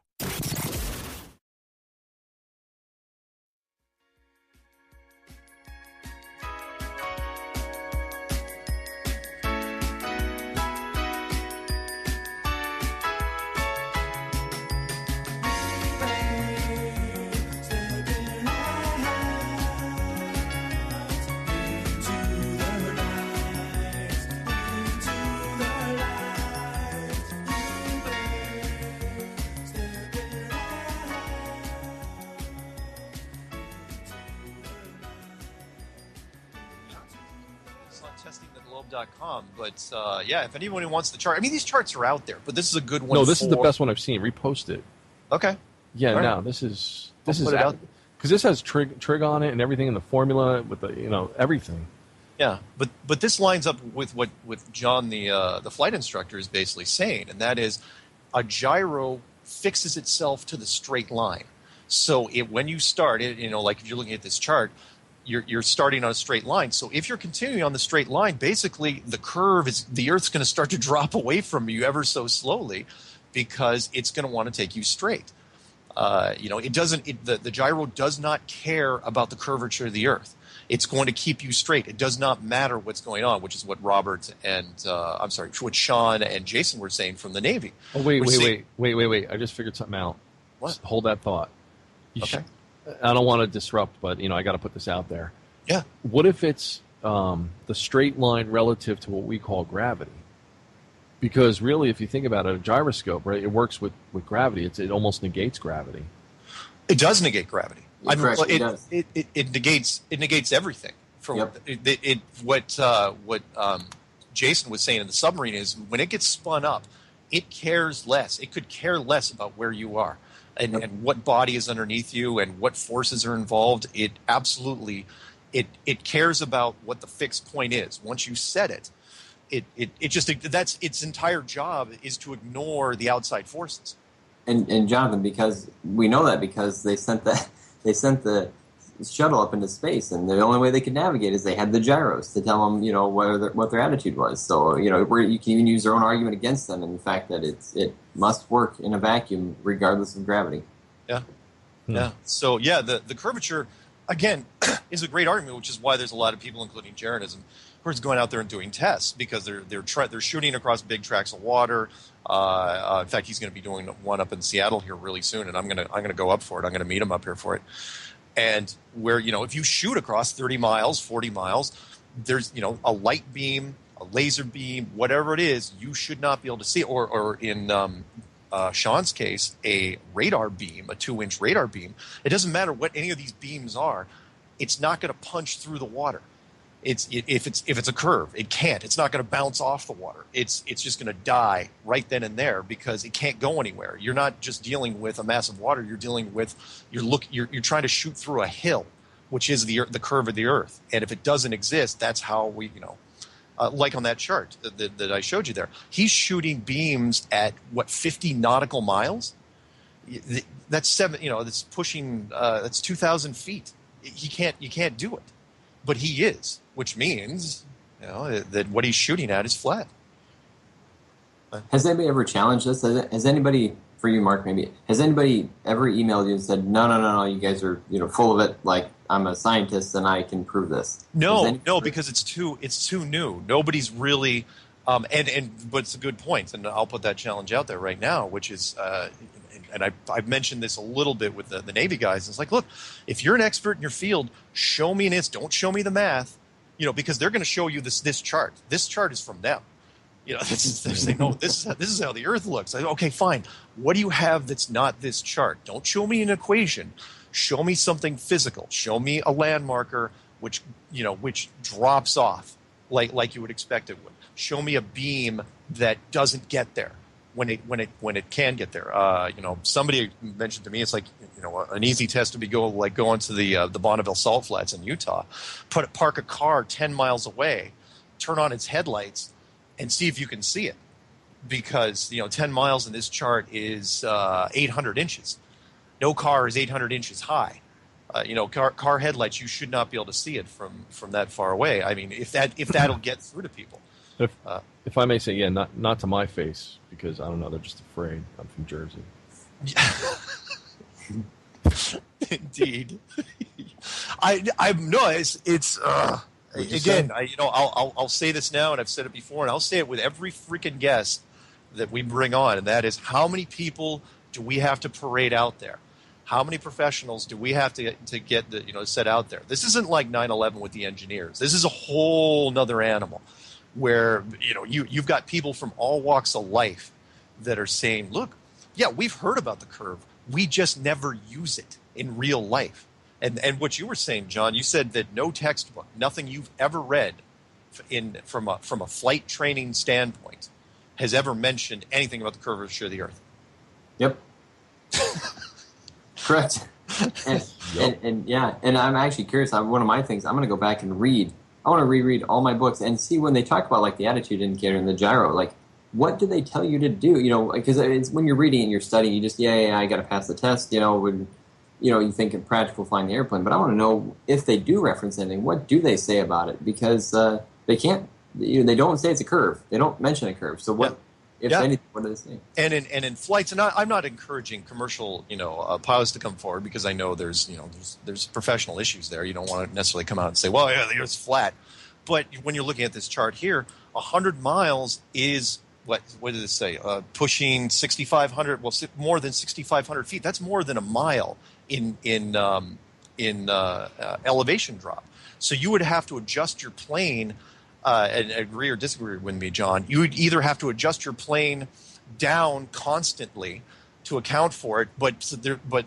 testingtheglobe.com, but if anyone wants the chart, I mean, these charts are out there, but this is a good one. No, this is the best one I've seen. Repost it. Okay. Yeah, All right. no, this is out because this has trig on it and everything in the formula with the everything. Yeah, but this lines up with what John the flight instructor is basically saying, and that is a gyro fixes itself to the straight line. So when you start it, like if you're looking at this chart, you're starting on a straight line. So if you're continuing on the straight line, basically the Earth's going to start to drop away from you ever so slowly, because it's going to want to take you straight. The gyro does not care about the curvature of the Earth. It's going to keep you straight. It does not matter what's going on, which is what Robert and what Sean and Jason were saying from the Navy. Oh wait! I just figured something out. What? Hold that thought. Okay. I don't want to disrupt, but I got to put this out there. Yeah. What if it's the straight line relative to what we call gravity? Because really, if you think about it, a gyroscope, right, it works with gravity. It almost negates gravity. It does negate gravity. It negates everything. What Jason was saying in the submarine is when it gets spun up, it cares less. It could care less about where you are and what body is underneath you and what forces are involved. It absolutely it cares about what the fixed point is. Once you set it, that's its entire job is to ignore the outside forces. And Jonathan, because we know that because they sent they sent the shuttle up into space, and the only way they could navigate is they had the gyros to tell them, what their attitude was. So, you can even use their own argument against them in the fact that it must work in a vacuum regardless of gravity. Yeah. Yeah. So, yeah, the curvature, again, is a great argument, which is why there's a lot of people, including Jaronism, who are going out there and doing tests because they're shooting across big tracts of water. In fact, he's going to be doing one up in Seattle here really soon, and I'm going to go up for it. I'm going to meet him up here for it. And where, if you shoot across 30 miles, 40 miles, there's, a light beam, a laser beam, whatever it is, you should not be able to see it. Or in Sean's case, a radar beam, a 2-inch radar beam. It doesn't matter what any of these beams are. It's not going to punch through the water. If it's a curve, it can't. It's not going to bounce off the water. It's just going to die right then and there because it can't go anywhere. You're not just dealing with a mass of water. You're dealing with you're trying to shoot through a hill, which is the curve of the Earth. And if it doesn't exist, that's how we like on that chart that I showed you there. He's shooting beams at 50 nautical miles. That's that's pushing. That's 2,000 feet. You can't do it, but he is. Which means, that what he's shooting at is flat. Has anybody ever challenged this? Has anybody, for you, Mark, maybe, has anybody ever emailed you and said, no, you guys are, full of it, like, I'm a scientist and I can prove this? No, because it's too new. Nobody's really, but it's a good point, and I'll put that challenge out there right now, which is, and I've mentioned this a little bit with the Navy guys. It's like, look, if you're an expert in your field, show me don't show me the math. Because they're going to show you this chart. This chart is from them. They're saying, no, this is how the Earth looks. I go, okay, fine. What do you have that's not this chart? Don't show me an equation. Show me something physical. Show me a landmarker which drops off like you would expect it would. Show me a beam that doesn't get there when it can get there. Somebody mentioned to me, it's like, an easy test would be going to the Bonneville Salt Flats in Utah, park a car 10 miles away, turn on its headlights, and see if you can see it. Because 10 miles in this chart is 800 inches. No car is 800 inches high. Car headlights, you should not be able to see it from that far away. I mean, if that'll get through to people. If I may say, yeah, not to my face, because I don't know, they're just afraid. I'm from Jersey. Indeed. Again, I'll say this now, and I've said it before, and I'll say it with every freaking guest that we bring on, and that is, how many people do we have to parade out there? How many professionals do we have to get set out there? This isn't like 9/11 with the engineers. This is a whole nother animal, where you've got people from all walks of life that are saying, look, yeah, we've heard about the curve. We just never use it in real life. And what you were saying, John, you said that no textbook, nothing you've ever read from a flight training standpoint has ever mentioned anything about the curvature of the Earth. Yep. Correct. And I'm actually curious. One of my things, I'm going to go back and read. I want to reread all my books and see when they talk about like the attitude indicator and the gyro, like what do they tell you to do? Because it's when you're reading and you're studying, you just I got to pass the test. When you think of practical flying the airplane, but I want to know if they do reference anything. What do they say about it? Because they can't. They don't say it's a curve. They don't mention a curve. So what? If anything, what do they say? And in flights, and I'm not encouraging commercial pilots to come forward, because I know there's professional issues there. You don't want to necessarily come out and say, well, yeah, the Earth's flat. But when you're looking at this chart here, 100 miles is what did it say? Pushing 6,500. Well, more than 6,500 feet. That's more than a mile in elevation drop. So you would have to adjust your plane. And agree or disagree with me, John, you would either have to adjust your plane down constantly to account for it, but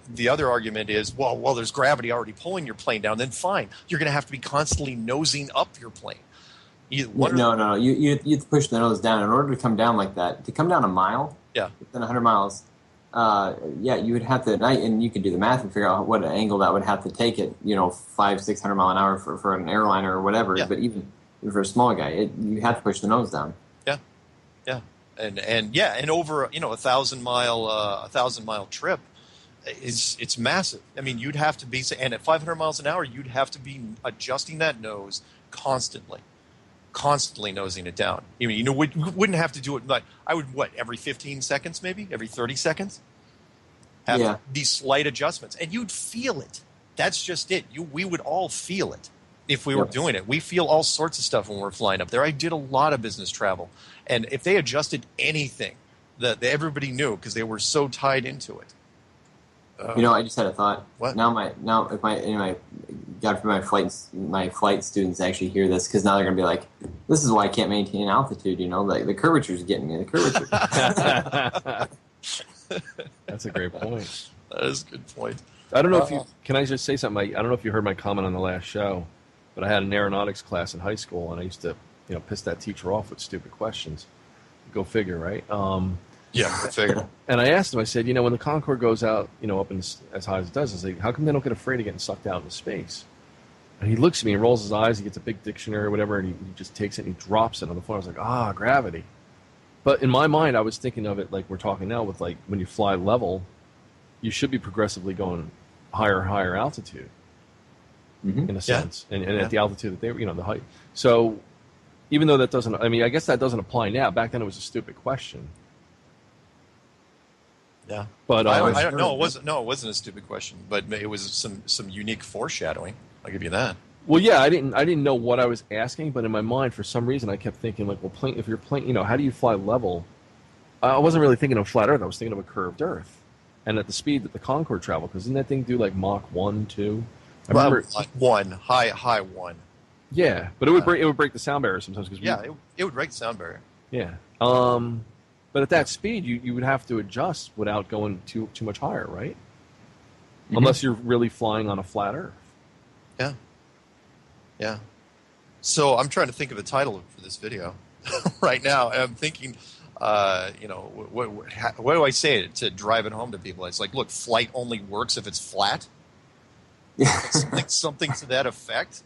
the other argument is, well, there's gravity already pulling your plane down, then fine. You're going to have to be constantly nosing up your plane. No. You have to push the nose down in order to come down like that. To come down a mile, within 100 miles, you would have to, and you could do the math and figure out what angle that would have to take it, 500-600 mile an hour for an airliner or whatever, but even for a small guy, you have to push the nose down. And over a 1,000 mile trip, it's massive. I mean, you'd have to be, and at 500 miles an hour, you'd have to be adjusting that nose constantly nosing it down. I mean, we wouldn't have to do it, like, I would, every 15 seconds maybe? Every 30 seconds? Have these slight adjustments. And you'd feel it. That's just it. We would all feel it if we were doing it. We feel all sorts of stuff when we're flying up there. I did a lot of business travel. And if they adjusted anything, that everybody knew because they were so tied into it. I just had a thought. What? If my flight students actually hear this, because now they're going to be like, "This is why I can't maintain altitude." Like the curvature's getting me. The curvature. That's a great point. That is a good point. I don't know if you can. I just say something. I don't know if you heard my comment on the last show, but I had an aeronautics class in high school, and I used to, piss that teacher off with stupid questions. Go figure, right? Yeah, I figure. And I asked him, I said, when the Concorde goes out, up in, as high as it does, I said, how come they don't get afraid of getting sucked out into space? And he looks at me and rolls his eyes, he gets a big dictionary or whatever, and he just takes it and he drops it on the floor. I was like, gravity. But in my mind, I was thinking of it like we're talking now with, like, when you fly level, you should be progressively going higher and higher altitude, in a sense. And at the altitude that they were, the height. So even though that doesn't, I guess that doesn't apply now. Back then it was a stupid question. Yeah, but I don't know. It wasn't a stupid question, but it was some unique foreshadowing. I'll give you that. Well, yeah, I didn't know what I was asking, but in my mind, for some reason, I kept thinking, like, well, if you're playing, how do you fly level? I wasn't really thinking of flat Earth. I was thinking of a curved Earth, and at the speed that the Concorde traveled, because didn't that thing do like Mach 1, 2? I remember high 1. Yeah, but it would break the sound barrier sometimes. It would break the sound barrier. Yeah. But at that speed, you would have to adjust without going too much higher, right? Mm-hmm. Unless you're really flying on a flat Earth. Yeah. Yeah. So I'm trying to think of a title for this video right now, and I'm thinking, what do I say to drive it home to people? It's like, look, flight only works if it's flat. Something to that effect.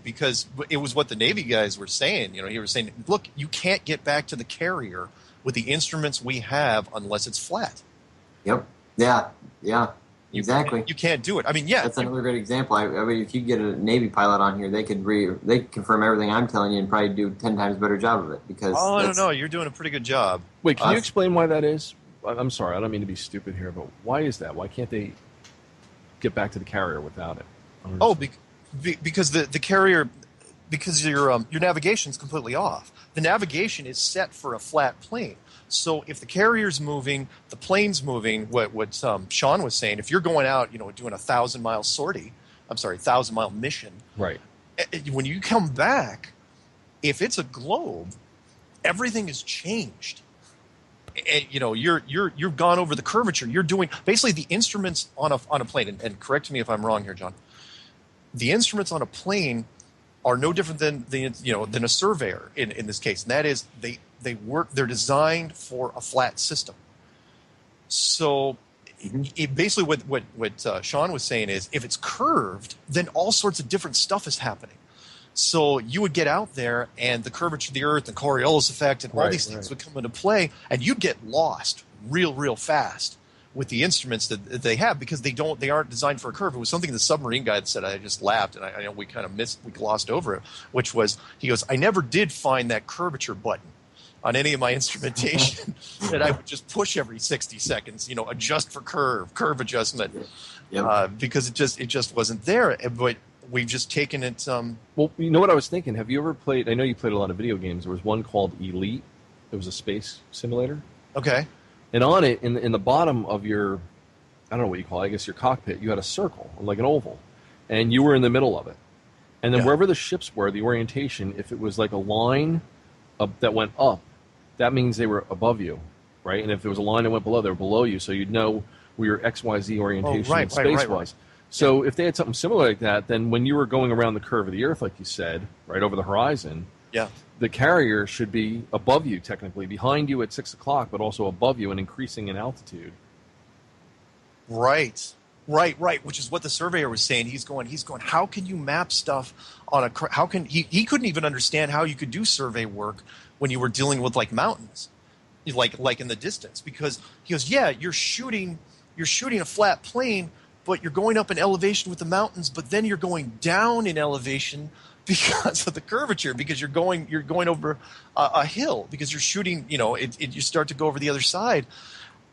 Because it was what the Navy guys were saying. He was saying, look, you can't get back to the carrier with the instruments we have unless it's flat. Yep. Yeah. Exactly. You can't do it. That's another great example. If you get a Navy pilot on here, they could confirm everything I'm telling you and probably do 10 times better job of it. Because I don't know. You're doing a pretty good job. Wait, can you explain why that is? I'm sorry, I don't mean to be stupid here, but why is that? Why can't they get back to the carrier without it? Because the carrier, because your navigation's completely off. The navigation is set for a flat plane. So if the carrier's moving, the plane's moving, what Sean was saying, if you're going out, doing a 1,000-mile mission. Right. When you come back, if it's a globe, everything is changed. And, you've gone over the curvature. You're doing basically the instruments on a plane. And correct me if I'm wrong here, John. The instruments on a plane are no different than a surveyor in this case, and that is they're designed for a flat system. So basically what Sean was saying is, if it's curved, then all sorts of different stuff is happening. So you would get out there, and the curvature of the Earth, the Coriolis effect, and all these things would come into play, and you'd get lost real fast with the instruments that they have, because they aren't designed for a curve. It was something the submarine guy said. I just laughed, and I know we kind of we glossed over it, which was, he goes, I never did find that curvature button on any of my instrumentation that I would just push every 60 seconds, adjust for curve adjustment, because it just wasn't there. But we've just taken it. Well, you know what I was thinking? Have you ever played? I know you played a lot of video games. There was one called Elite. It was a space simulator. Okay. And on it, in the bottom of your, I don't know what you call it, I guess your cockpit, you had a circle, like an oval, and you were in the middle of it. And then wherever the ships were, the orientation, if it was like a line that went up, that means they were above you, right? And if there was a line that went below, they were below you, so you'd know where your XYZ orientation space was. So if they had something similar like that, then when you were going around the curve of the Earth, like you said, right over the horizon, the carrier should be above you, technically, behind you at 6 o'clock, but also above you and increasing in altitude. Right. Which is what the surveyor was saying. He's going, how can you map stuff on he couldn't even understand how you could do survey work when you were dealing with like mountains, like in the distance, because he goes, you're shooting you're shooting a flat plane, but you're going up in elevation with the mountains, but then you're going down in elevation because of the curvature, because you're going over a hill, because you're shooting, you start to go over the other side.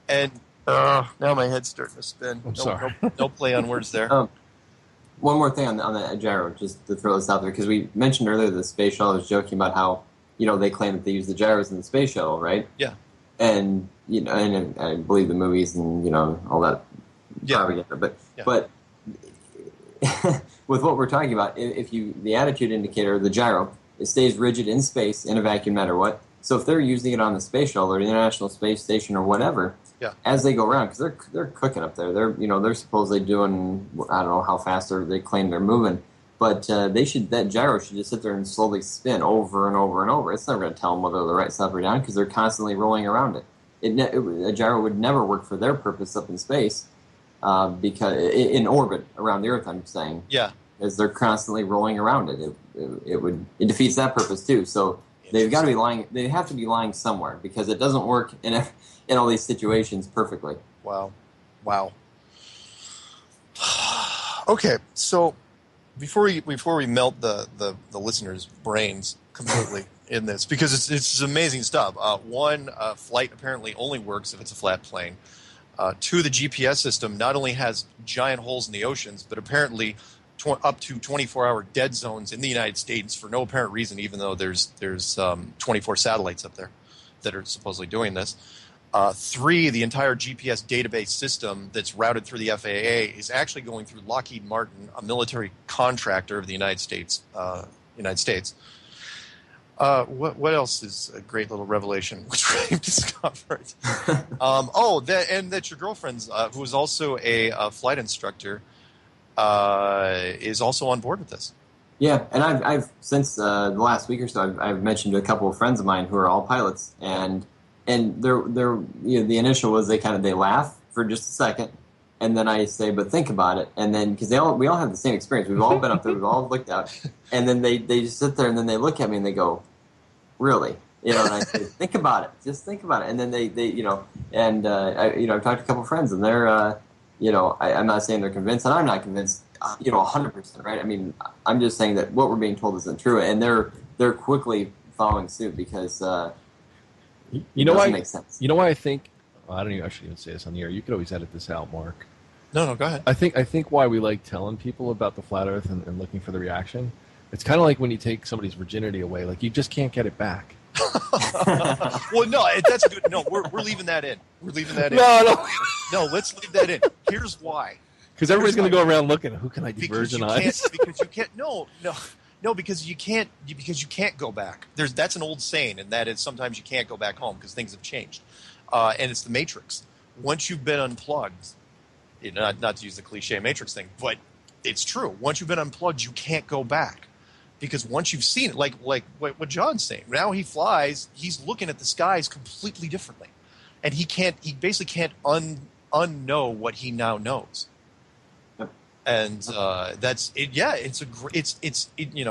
And now my head's starting to spin. I'm sorry. No play on words there. One more thing on the gyro, just to throw this out there, because we mentioned earlier the space shuttle. I was joking about how, they claim that they use the gyros in the space shuttle, right? Yeah. And, and I believe the movies and, all that propaganda. But with what we're talking about, the attitude indicator, the gyro, it stays rigid in space in a vacuum no matter what. So if they're using it on the space shuttle or the International Space Station or whatever, as they go around, because they're cooking up there, they're supposedly doing, I don't know how fast they claim they're moving, but that gyro should just sit there and slowly spin over and over and over. It's never going to tell them whether they're right side or down because they're constantly rolling around it. A gyro would never work for their purpose up in space, because in orbit around the Earth, I'm saying. Yeah. As they're constantly rolling around it, it defeats that purpose too. So they've got to be lying. They have to be lying somewhere because it doesn't work in all these situations perfectly. Wow. Okay, so before we melt the listeners' brains completely in this, because it's amazing stuff. One, flight apparently only works if it's a flat plane. Two, the GPS system not only has giant holes in the oceans, but apparently up to 24-hour dead zones in the United States for no apparent reason, even though there's 24 satellites up there that are supposedly doing this. Three, the entire GPS database system that's routed through the FAA is actually going through Lockheed Martin, a military contractor of the United States. What else is a great little revelation which we discovered? That your girlfriend's, who is also a flight instructor, is also on board with this. Yeah, and I've since the last week or so, I've mentioned to a couple of friends of mine who are all pilots, and they're the initial was they laugh for just a second, and then I say, but think about it, and then because we all have the same experience, we've all been up there, we've all looked out, and then they just sit there and then they look at me and they go, really, and I say, think about it, just think about it, and then they I've talked to a couple of friends and they're I'm not saying they're convinced, and I'm not convinced 100%, right? I mean, I'm just saying that what we're being told isn't true, and they're quickly following suit because it doesn't make sense. You know why I think? I shouldn't even say this on the air. You could always edit this out, Mark. No, go ahead. I think why we like telling people about the flat Earth and looking for the reaction. It's kind of like when you take somebody's virginity away. Like you just can't get it back. Well, no, that's good. No, we're leaving that in. We're leaving that in. No, let's leave that in. Here's why. Because everybody's going to go around looking. Who can I de-virginize? Because you can't. No, because you can't go back. That's an old saying, and that is sometimes you can't go back home because things have changed. And it's the Matrix. Once you've been unplugged, not to use the cliche Matrix thing, but it's true. Once you've been unplugged, you can't go back. Because once you've seen it, like what John's saying, now he flies, he's looking at the skies completely differently. And he basically can't unknow what he now knows. And that's it. Yeah,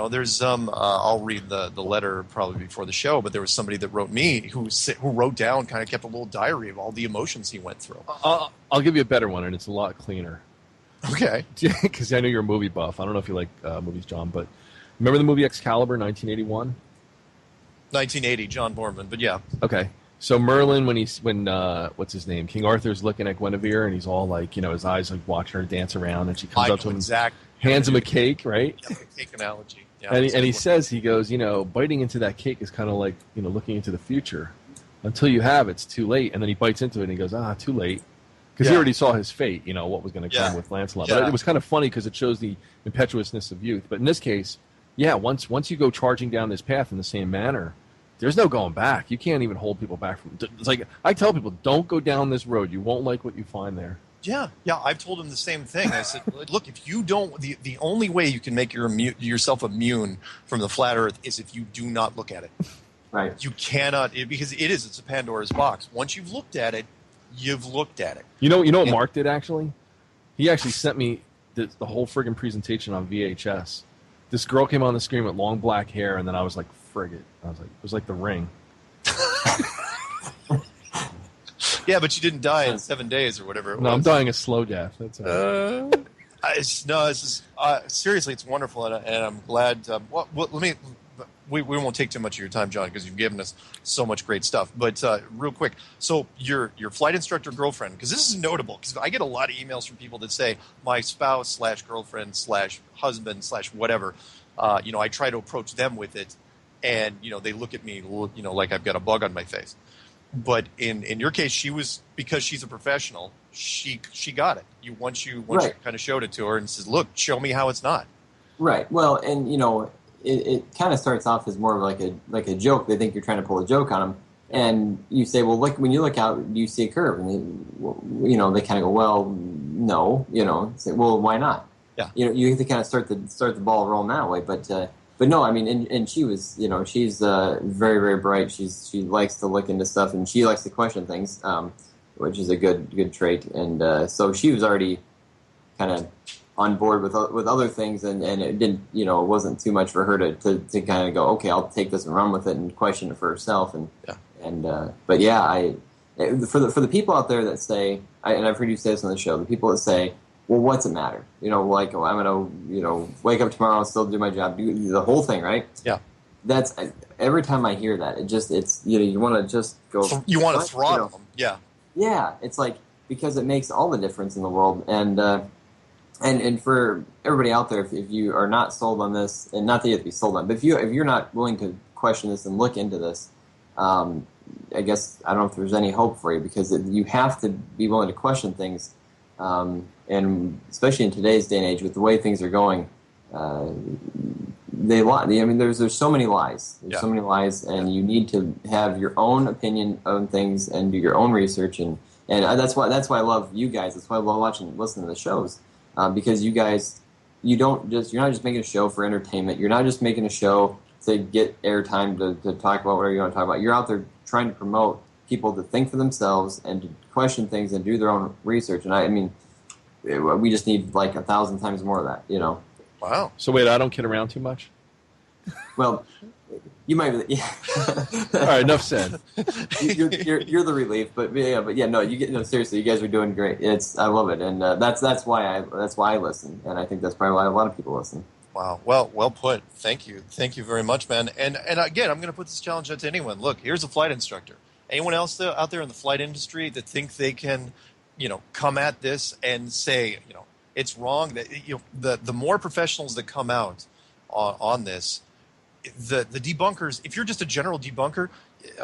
there's I'll read the letter probably before the show, but there was somebody that wrote me who wrote down, kind of kept a little diary of all the emotions he went through. I'll give you a better one, and it's a lot cleaner. Okay. Because I know you're a movie buff. I don't know if you like movies, John, but remember the movie Excalibur, 1981? 1980, John Borman, but yeah. Okay. So Merlin, when what's his name? King Arthur's looking at Guinevere, and he's all like, his eyes like watching her dance around, and she comes up to him, hands him a cake, right? Yeah, the cake analogy. Yeah, and he goes, biting into that cake is kind of like, looking into the future. Until you have, it's too late. And then he bites into it, and he goes, too late. Because he already saw his fate, what was going to come with Lancelot. But it was kind of funny because it shows the impetuousness of youth. But in this case, once you go charging down this path in the same manner, there's no going back. You can't even hold people back from. It's like I tell people, don't go down this road. You won't like what you find there. Yeah. I've told him the same thing. I said, look, if you don't, the only way you can make yourself immune from the flat Earth is if you do not look at it. Right. You cannot, because it's a Pandora's box. Once you've looked at it, you've looked at it. You know what Mark did actually? He actually sent me the whole friggin' presentation on VHS. This girl came on the screen with long black hair, and then I was like, frig it. I was like, it was like The Ring. Yeah, but you didn't die in 7 days or whatever it was. No, I'm dying a slow death. That's Seriously, it's wonderful, and I'm glad. Let me. We won't take too much of your time, John, because you've given us so much great stuff. But real quick, so your flight instructor girlfriend, because this is notable, because I get a lot of emails from people that say my spouse / girlfriend / husband / whatever. I try to approach them with it, and they look at me, like I've got a bug on my face. But in your case, she was, because she's a professional, she got it. Once you kind of showed it to her and says, "Look, show me how it's not." Right. Well, and it kind of starts off as more of like a joke. They think you're trying to pull a joke on them, and you say, "Well, look, when you look out, do you see a curve?" And they kind of go, "Well, no." Say, "Well, why not?" Yeah. You have to kind of start the ball rolling that way, but no, I mean, and she was, she's very, very bright. She likes to look into stuff, and she likes to question things, which is a good trait. And so she was already kind of on board with other things, and it didn't, it wasn't too much for her to kind of go, okay, I'll take this and run with it and question it for herself. But yeah, for the people out there that say, and I've heard you say this on the show, the people that say, well, what's it matter? Like, oh, I'm going to, wake up tomorrow and still do my job, do the whole thing, right? Yeah. That's, every time I hear that, it's, you want to just go. You want to throttle them. Yeah. Yeah. It's like, because it makes all the difference in the world. And for everybody out there, if you are not sold on this, and not that you have to be sold on, but if you're not willing to question this and look into this, I guess, I don't know if there's any hope for you, because you have to be willing to question things. And especially in today's day and age, with the way things are going, they lie. I mean, there's so many lies. There's so many lies, and you need to have your own opinion on things and do your own research. And that's why I love you guys. That's why I love listening to the shows, because you guys, you're not just making a show for entertainment. You're not just making a show to get airtime to talk about whatever you want to talk about. You're out there trying to promote people to think for themselves and to question things and do their own research. And I mean, we just need like 1,000 times more of that, Wow. So wait, I don't kid around too much? Well, you might. Yeah. All right, enough said. You're the relief, but no, seriously, you guys are doing great. I love it, and that's why I listen, and I think that's probably why a lot of people listen. Wow. Well put. Thank you very much, man. And again, I'm going to put this challenge out to anyone. Look, here's a flight instructor. Anyone else out there in the flight industry that think they can, come at this and say, it's wrong, that the more professionals that come out on this, the debunkers, if you're just a general debunker,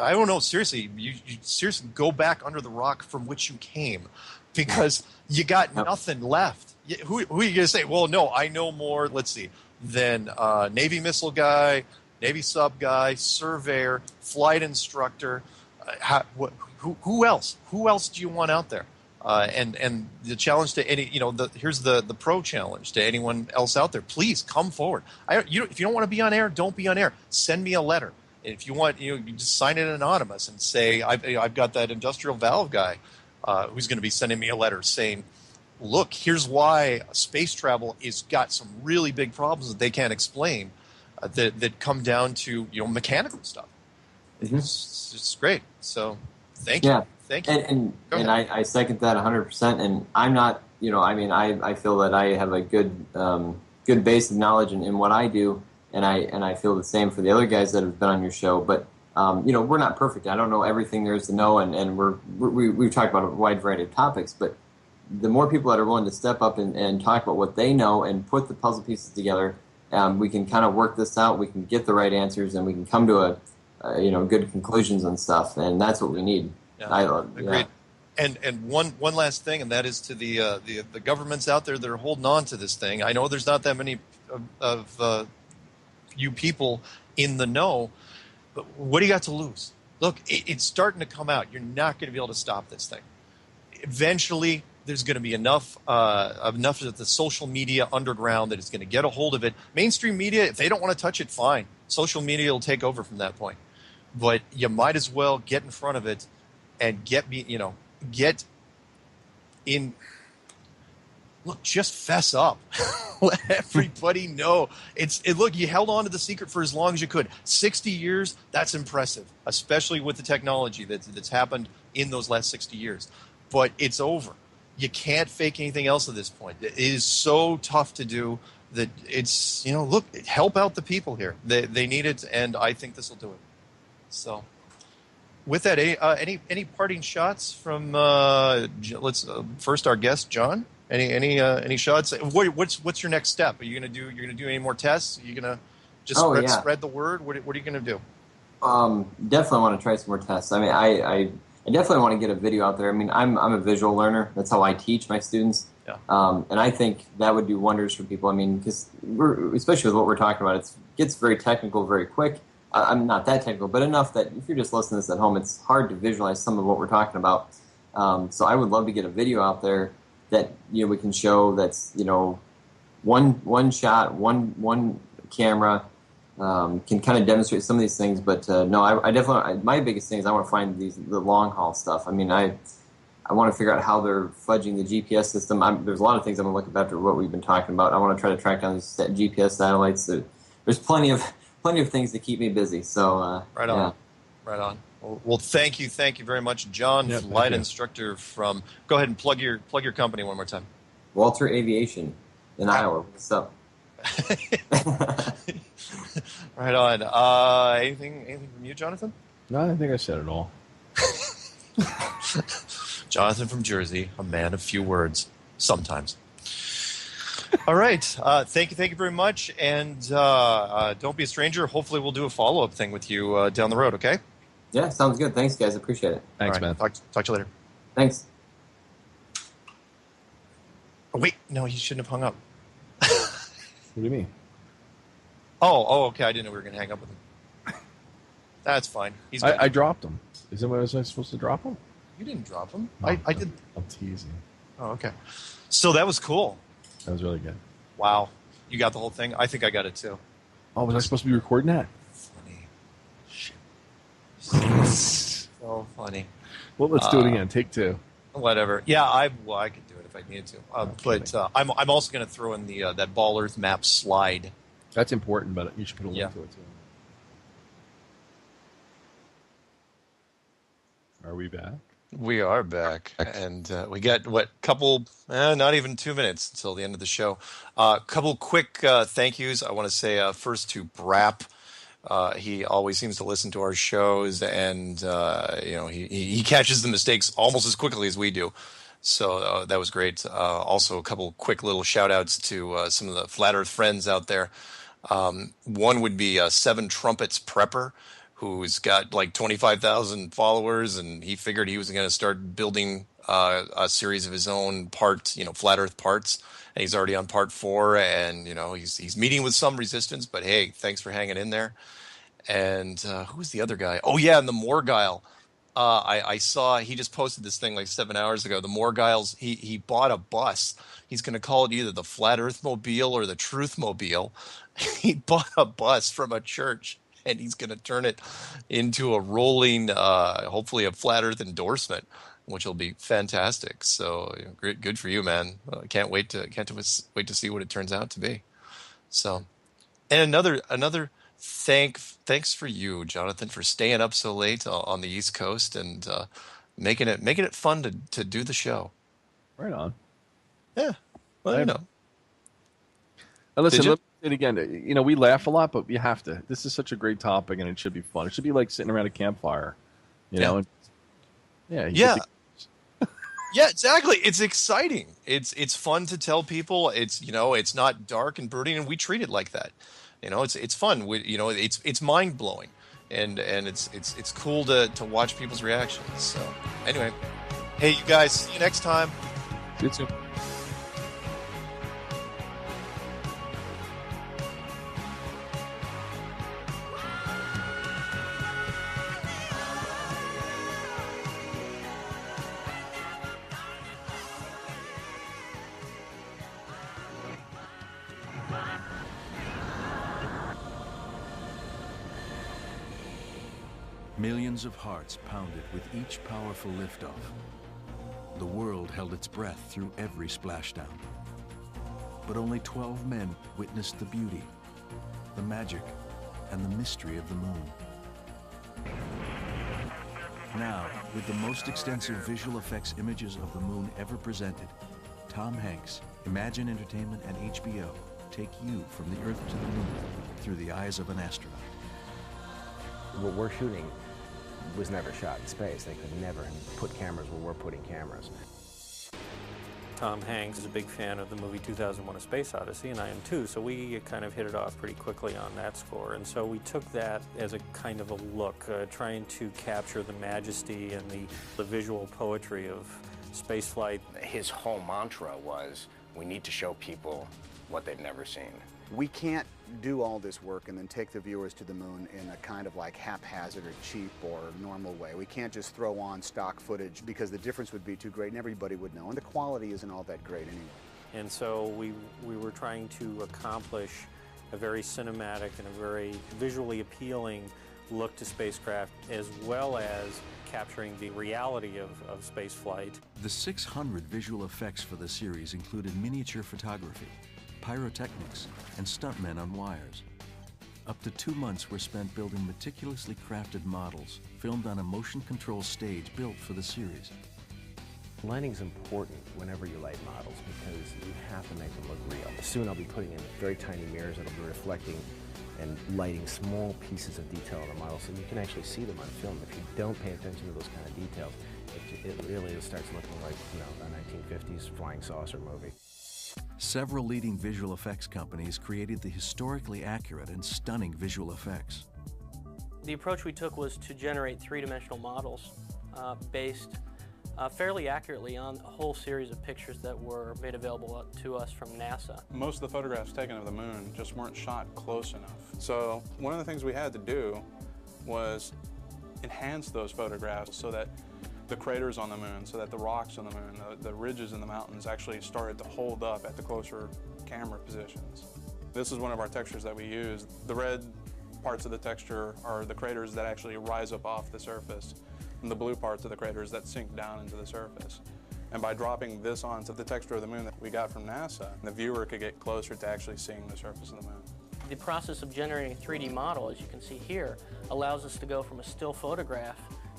I don't know, seriously, you seriously go back under the rock from which you came, because you got nothing left. Who are you going to say, well, no, I know more, let's see, than Navy missile guy, Navy sub guy, surveyor, flight instructor, who else? Who else do you want out there? And the challenge to any, here's the pro challenge to anyone else out there. Please come forward. If you don't want to be on air, don't be on air. Send me a letter. And if you want, you just sign it anonymous and say, I've got that industrial valve guy who's going to be sending me a letter saying, look, here's why space travel has got some really big problems that they can't explain that come down to mechanical stuff. Mm-hmm. It's great. So thank you. Yeah. Thank you. And I second that 100%. And I'm not, I feel that I have a good base of knowledge in what I do, and I feel the same for the other guys that have been on your show. But we're not perfect. I don't know everything there is to know, and we've talked about a wide variety of topics. But the more people that are willing to step up and talk about what they know and put the puzzle pieces together, we can kind of work this out. We can get the right answers, and we can come to good conclusions and stuff. And that's what we need. Yeah, agreed. And one last thing, and that is to the governments out there that are holding on to this thing. I know there's not that many of you people in the know, but what do you got to lose? Look, it's starting to come out. You're not going to be able to stop this thing. Eventually, there's going to be enough of the social media underground that is going to get a hold of it. Mainstream media, if they don't want to touch it, fine. Social media will take over from that point. But you might as well get in front of it and get in, look, just fess up. Let everybody know. Look, you held on to the secret for as long as you could. 60 years, that's impressive, especially with the technology that's happened in those last 60 years. But it's over. You can't fake anything else at this point. It is so tough to do that it's, look, help out the people here. They need it, and I think this will do it. So with that, any parting shots from let's first our guest, John? Any shots? What's your next step? Are you gonna do any more tests? Are you gonna just spread the word? What are you gonna do? Definitely want to try some more tests. I mean, I definitely want to get a video out there. I mean, I'm a visual learner. That's how I teach my students. Yeah. And I think that would do wonders for people. I mean, because especially with what we're talking about, it gets very technical very quick. I'm not that technical, but enough that if you're just listening to this at home, it's hard to visualize some of what we're talking about. So I would love to get a video out there that we can show. That's one shot, one camera can kind of demonstrate some of these things. But no, I definitely my biggest thing is I want to find the long haul stuff. I mean, I want to figure out how they're fudging the GPS system. There's a lot of things I'm going to look up after what we've been talking about. I want to try to track down these GPS satellites. There's plenty of things to keep me busy. So right on. Well, thank you very much, John, flight instructor from. Go ahead and plug your company one more time. Walter Aviation in Iowa. What's up? Right on. Anything from you, Jonathan? No, I think I said it all. Jonathan from Jersey, a man of few words, sometimes. All right. Thank you very much. And don't be a stranger. Hopefully we'll do a follow-up thing with you down the road, okay? Yeah, sounds good. Thanks, guys. Appreciate it. Thanks, man. Talk to you later. Thanks. Oh, wait. No, you shouldn't have hung up. What do you mean? Oh, okay. I didn't know we were going to hang up with him. That's fine. I dropped him. Was I supposed to drop him? You didn't drop him. No, I did. I'm teasing. Oh, okay. So that was cool. That was really good. Wow. You got the whole thing? I think I got it too. Oh, was I supposed to be recording that? Funny. Shit. So funny. Well, let's do it again. Take two. Whatever. Yeah, I could do it if I needed to. But I'm also going to throw in the that Ball Earth map slide. That's important, but you should put a link to it too. Are we back? We are back, and we got not even 2 minutes until the end of the show. Couple quick thank yous. I want to say first to Brap. He always seems to listen to our shows, and he catches the mistakes almost as quickly as we do. So that was great. Also, a couple quick little shout outs to some of the Flat Earth friends out there. One would be Seven Trumpets Prepper, who's got like 25,000 followers, and he figured he was going to start building a series of his own Flat Earth parts. And he's already on part 4, and he's meeting with some resistance, but hey, thanks for hanging in there. And who's the other guy? Oh yeah, and the Morgile. I saw he just posted this thing like 7 hours ago. The Morgiles, he bought a bus. He's going to call it either the Flat Earth Mobile or the Truth Mobile. He bought a bus from a church, and he's going to turn it into a rolling, hopefully a Flat Earth endorsement, which will be fantastic. So good for you, man. Can't wait to see what it turns out to be. So, and another thanks for you, Jonathan, for staying up so late on the East Coast and making it fun to do the show. Right on. Yeah. Well, Now listen, let me say it again. We laugh a lot, but you have to. This is such a great topic, and it should be fun. It should be like sitting around a campfire, know. And, yeah, exactly. It's exciting. It's fun to tell people. It's not dark and brooding, and we treat it like that. It's fun. It's mind blowing, and it's cool to watch people's reactions. So anyway, hey, you guys, see you next time. See you soon. Millions of hearts pounded with each powerful liftoff. The world held its breath through every splashdown. But only 12 men witnessed the beauty, the magic, and the mystery of the moon. Now, with the most extensive visual effects images of the moon ever presented, Tom Hanks, Imagine Entertainment, and HBO take you from the Earth to the moon through the eyes of an astronaut. What we're shooting was never shot in space. They could never put cameras where we're putting cameras. Tom Hanks is a big fan of the movie 2001: A Space Odyssey, and I am too, so we kind of hit it off pretty quickly on that score. And so we took that as a kind of a look, trying to capture the majesty and the visual poetry of spaceflight. His whole mantra was, we need to show people what they've never seen. We can't do all this work and then take the viewers to the moon in a kind of like haphazard or cheap or normal way. We can't just throw on stock footage because the difference would be too great and everybody would know, and the quality isn't all that great anyway. And so we were trying to accomplish a very cinematic and a very visually appealing look to spacecraft, as well as capturing the reality of space flight. The 600 visual effects for the series included miniature photography, pyrotechnics, and stuntmen on wires. Up to 2 months were spent building meticulously crafted models, filmed on a motion control stage built for the series. Lighting's important whenever you light models because you have to make them look real. Soon I'll be putting in very tiny mirrors that'll be reflecting and lighting small pieces of detail on the model so you can actually see them on film. If you don't pay attention to those kind of details, it really starts looking like, you know, a 1950s flying saucer movie. Several leading visual effects companies created the historically accurate and stunning visual effects. The approach we took was to generate three-dimensional models based fairly accurately on a whole series of pictures that were made available to us from NASA. Most of the photographs taken of the moon just weren't shot close enough. So one of the things we had to do was enhance those photographs so that the craters on the moon, so that the rocks on the moon, the ridges in the mountains actually started to hold up at the closer camera positions. This is one of our textures that we use. The red parts of the texture are the craters that actually rise up off the surface, and the blue parts of the craters that sink down into the surface. And by dropping this onto the texture of the moon that we got from NASA, the viewer could get closer to actually seeing the surface of the moon. The process of generating a 3D model, as you can see here, allows us to go from a still photograph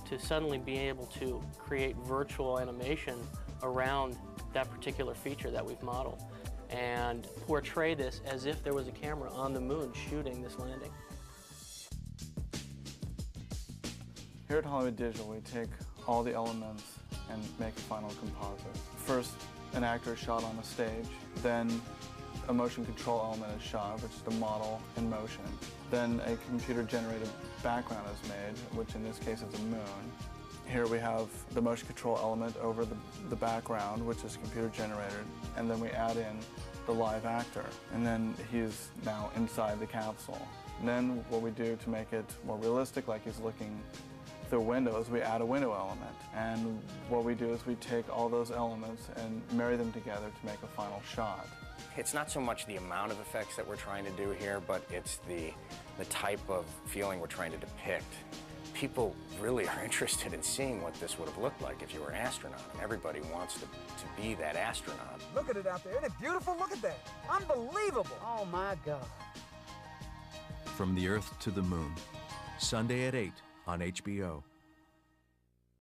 to suddenly be able to create virtual animation around that particular feature that we've modeled and portray this as if there was a camera on the moon shooting this landing. Here at Hollywood Digital, we take all the elements and make a final composite. First, an actor is shot on a stage, then a motion control element is shot, which is the model in motion. Then a computer-generated background is made, which in this case is a moon. Here we have the motion control element over the background, which is computer-generated, and then we add in the live actor, and then he's now inside the capsule. And then what we do to make it more realistic, like he's looking through windows, we add a window element. And what we do is we take all those elements and marry them together to make a final shot. It's not so much the amount of effects that we're trying to do here, but it's the type of feeling we're trying to depict. People really are interested in seeing what this would have looked like if you were an astronaut, and everybody wants to be that astronaut. Look at it out there. Isn't it beautiful? Look at that. Unbelievable. Oh, my God. From the Earth to the Moon, Sunday at 8 on HBO.